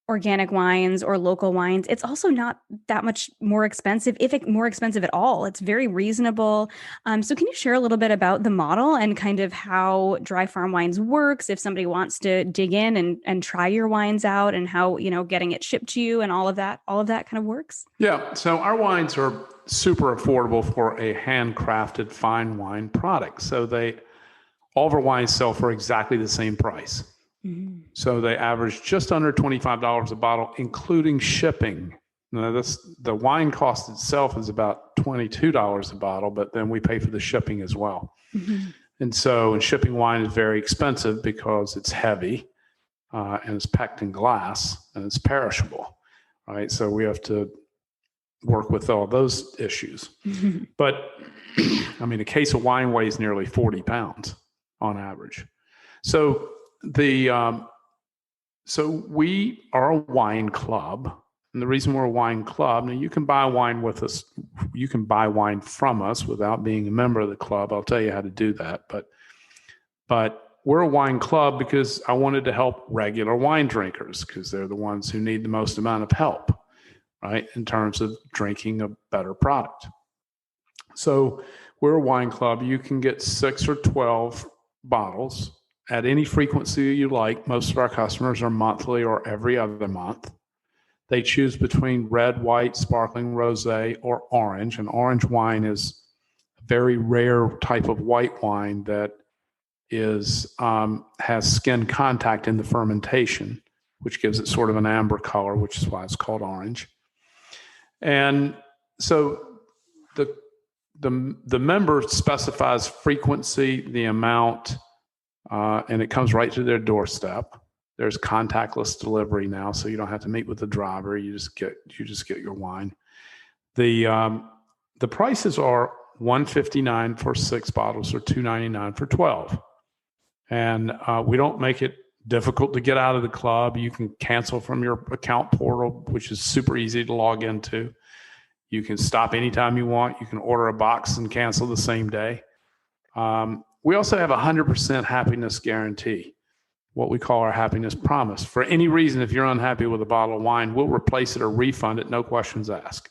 organic wines or local wines, it's also not that much more expensive, if it more expensive at all. It's very reasonable. So can you share a little bit about the model and kind of how dry farm wines works, if somebody wants to dig in and try your wines out, and how, getting it shipped to you and all of that kind of works? Yeah. So our wines are super affordable for a handcrafted fine wine product. So all of our wines sell for exactly the same price. Mm-hmm. So they average just under $25 a bottle, including shipping. Now, the wine cost itself is about $22 a bottle, but then we pay for the shipping as well. Mm-hmm. And shipping wine is very expensive because it's heavy, and it's packed in glass, and it's perishable, right? So we have to work with all those issues. Mm-hmm. But I mean, a case of wine weighs nearly 40 pounds on average. So we are a wine club. And the reason we're a wine club, now you can buy wine with us. You can buy wine from us without being a member of the club. I'll tell you how to do that. But we're a wine club because I wanted to help regular wine drinkers, because they're the ones who need the most amount of help, right, in terms of drinking a better product. So we're a wine club. You can get 6 or 12 bottles at any frequency you like. Most of our customers are monthly or every other month. They choose between red, white, sparkling, rosé, or orange. And orange wine is a very rare type of white wine that has skin contact in the fermentation, which gives it sort of an amber color, which is why it's called orange. And so the member specifies frequency, the amount, and it comes right to their doorstep. There's contactless delivery now, so you don't have to meet with the driver. You just get your wine. The prices are $159 for 6 bottles or $299 for 12. And we don't make it difficult to get out of the club, you can cancel from your account portal, which is super easy to log into. You can stop anytime you want. You can order a box and cancel the same day. We also have a 100% happiness guarantee, what we call our happiness promise. For any reason, if you're unhappy with a bottle of wine, we'll replace it or refund it, no questions asked.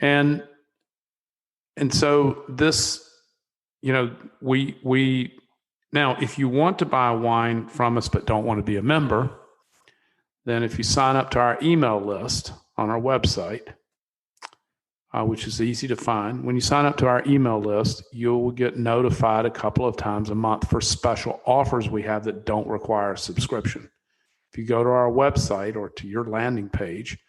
And so this, we now, if you want to buy wine from us but don't want to be a member, then if you sign up to our email list on our website, which is easy to find, when you sign up to our email list, you'll get notified a couple of times a month for special offers we have that don't require a subscription. If you go to our website or to your landing page,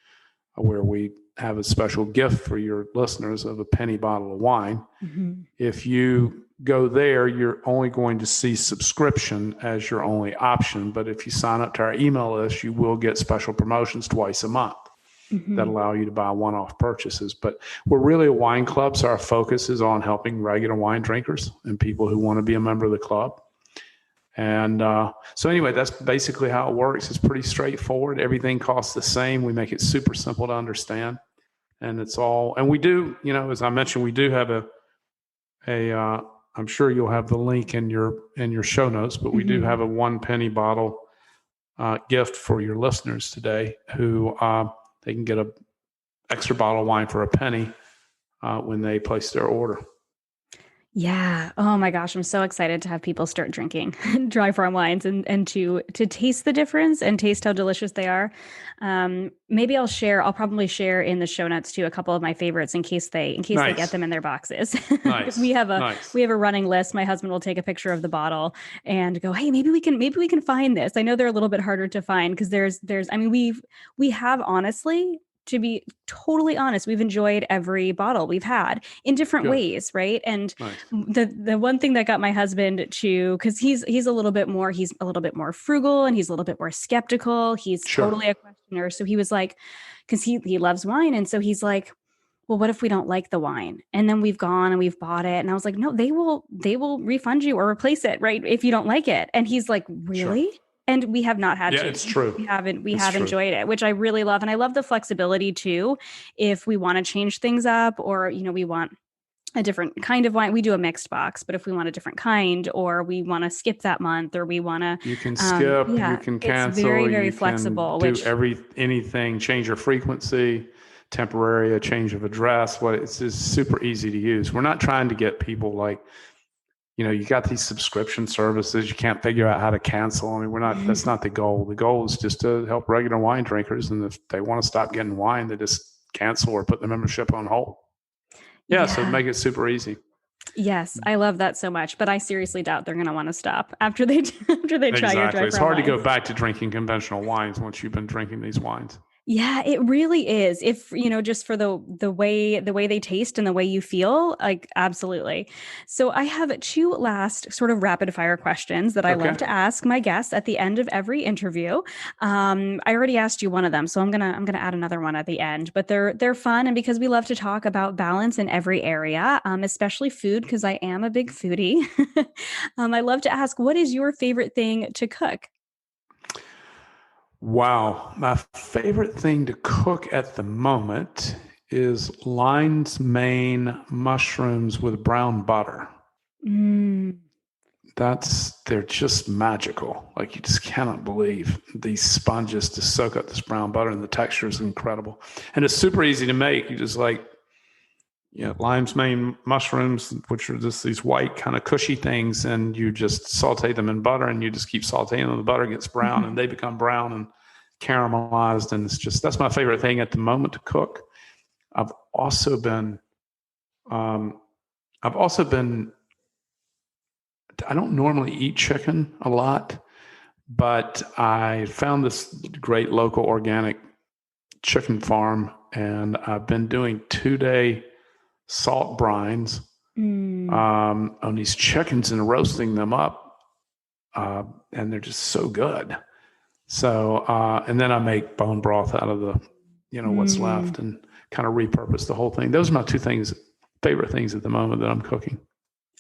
where we have a special gift for your listeners of a penny bottle of wine, if you go there, you're only going to see subscription as your only option. But if you sign up to our email list, you will get special promotions twice a month that allow you to buy one-off purchases. But we're really a wine club, so our focus is on helping regular wine drinkers and people who want to be a member of the club. And so anyway, that's basically how it works. It's pretty straightforward. Everything costs the same. We make it super simple to understand. And it's all, and we do, as I mentioned, we do have I'm sure you'll have the link in your show notes, but we do have a 1 penny bottle gift for your listeners today who they can get an extra bottle of wine for a penny when they place their order. Yeah. Oh my gosh. I'm so excited to have people start drinking dry farm wines and to taste the difference and taste how delicious they are. Maybe I'll probably share in the show notes too, a couple of my favorites in case they get them in their boxes. Nice. we have a running list. My husband will take a picture of the bottle and go, hey, maybe we can find this. I know they're a little bit harder to find because we have honestly, to be totally honest, we've enjoyed every bottle we've had in different ways, right? And the one thing that got my husband to, because he's a little bit more frugal and he's a little bit more skeptical. He's totally a questioner. So he was like, because he loves wine, and so he's like, well, what if we don't like the wine? And then we've gone and we've bought it, and I was like, no, they will refund you or replace it, right, if you don't like it. And he's like, really? Sure. And we have not had to. It's true. We have enjoyed it, which I really love. And I love the flexibility too. If we want to change things up or, we want a different kind of wine, we do a mixed box. But if we want a different kind, or we want to skip that month, or we want to, you can skip, you can cancel, it's very, very flexible. Do anything, change your frequency, temporary, a change of address. It's just super easy to use. We're not trying to get people like, you got these subscription services, you can't figure out how to cancel. I mean, that's not the goal. The goal is just to help regular wine drinkers. And if they want to stop getting wine, they just cancel or put the membership on hold. So make it super easy. Yes, I love that so much, but I seriously doubt they're going to want to stop after they try your dry farm wines. It's hard to go back to drinking conventional wines once you've been drinking these wines. Yeah, it really is. If, just for the way they taste and the way you feel, like, absolutely. So I have 2 last sort of rapid fire questions that I love to ask my guests at the end of every interview. I already asked you one of them, so I'm going to add another one at the end, but they're fun. And because we love to talk about balance in every area, especially food, because I am a big foodie. I love to ask, what is your favorite thing to cook? Wow. My favorite thing to cook at the moment is lion's mane mushrooms with brown butter. They're just magical. Like, you just cannot believe these sponges to soak up this brown butter, and the texture is incredible. And it's super easy to make. You just lion's mane mushrooms, which are just these white kind of cushy things, and you just saute them in butter, and you just keep sauteing them. The butter gets brown and they become brown and caramelized. And that's my favorite thing at the moment to cook. I've also been, I don't normally eat chicken a lot, but I found this great local organic chicken farm, and I've been doing 2-day salt brines on these chickens and roasting them up, and they're just so good. So and then I make bone broth out of the what's left, and kind of repurpose the whole thing. Those are my 2 favorite things at the moment that I'm cooking.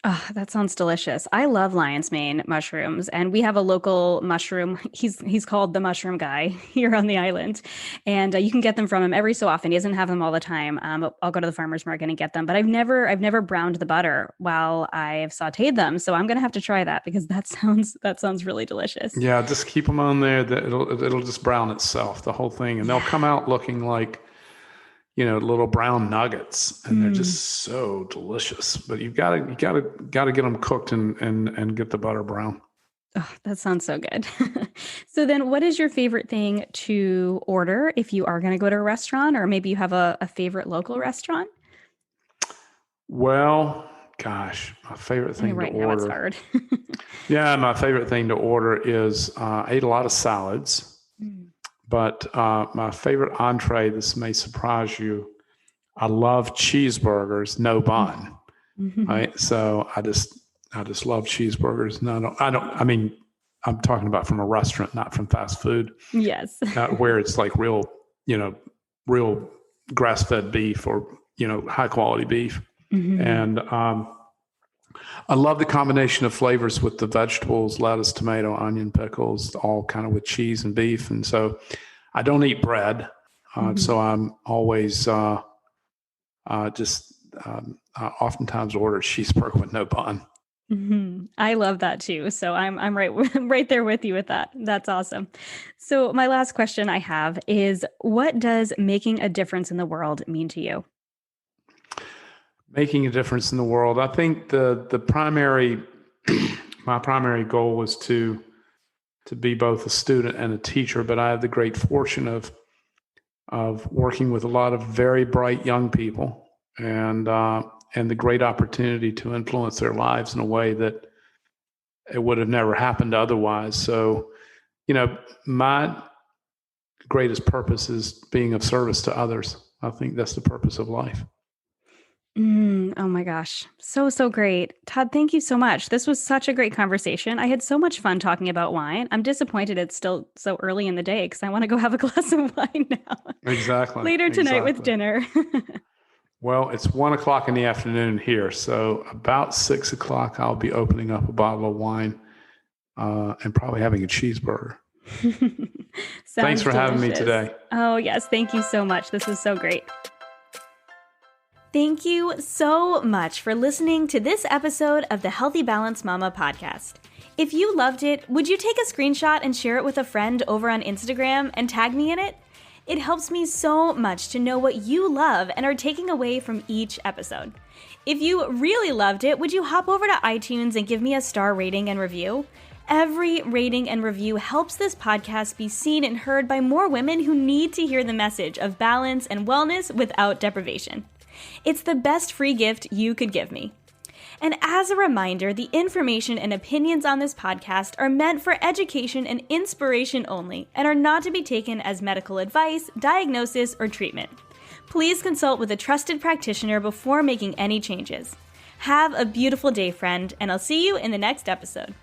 Oh, that sounds delicious. I love lion's mane mushrooms, and we have a local mushroom. He's called the mushroom guy here on the island, and you can get them from him every so often. He doesn't have them all the time. I'll go to the farmer's market and get them, but I've never browned the butter while I've sautéed them. So I'm gonna have to try that because that sounds really delicious. Yeah, just keep them on there. That it'll just brown itself, the whole thing, and they'll come out looking like, little brown nuggets, and they're just so delicious. But you gotta get them cooked and get the butter brown. Oh, that sounds so good. So then what is your favorite thing to order if you are going to go to a restaurant, or maybe you have a favorite local restaurant? Well, gosh, my favorite thing Right to now it's order. hard. Yeah, my favorite thing to order is I ate a lot of salads. Mm. But my favorite entree, this may surprise you, I love cheeseburgers, no bun. Mhm. Right? So I just love cheeseburgers. No, I mean, I'm talking about from a restaurant, not from fast food, Yes. where it's like real grass-fed beef or, high quality beef. Mhm. And I love the combination of flavors with the vegetables, lettuce, tomato, onion, pickles, all kind of with cheese and beef. And so I don't eat bread. So I'm always oftentimes order cheeseburger with no bun. I love that too. So I'm right right there with you with that. That's awesome. So my last question I have is, what does making a difference in the world mean to you? Making a difference in the world. I think the primary my primary goal was to be both a student and a teacher, but I have the great fortune of working with a lot of very bright young people, and the great opportunity to influence their lives in a way that it would have never happened otherwise. So, my greatest purpose is being of service to others. I think that's the purpose of life. Oh my gosh. So great. Todd, thank you so much. This was such a great conversation. I had so much fun talking about wine. I'm disappointed it's still so early in the day because I want to go have a glass of wine now. Exactly. Later tonight with Exactly. dinner. Well, it's 1:00 in the afternoon here. So about 6:00, I'll be opening up a bottle of wine and probably having a cheeseburger. Thanks for having me today. Oh, yes. Thank you so much. This was so great. Thank you so much for listening to this episode of the Healthy Balance Mama podcast. If you loved it, would you take a screenshot and share it with a friend over on Instagram and tag me in it? It helps me so much to know what you love and are taking away from each episode. If you really loved it, would you hop over to iTunes and give me a star rating and review? Every rating and review helps this podcast be seen and heard by more women who need to hear the message of balance and wellness without deprivation. It's the best free gift you could give me. And as a reminder, the information and opinions on this podcast are meant for education and inspiration only and are not to be taken as medical advice, diagnosis, or treatment. Please consult with a trusted practitioner before making any changes. Have a beautiful day, friend, and I'll see you in the next episode.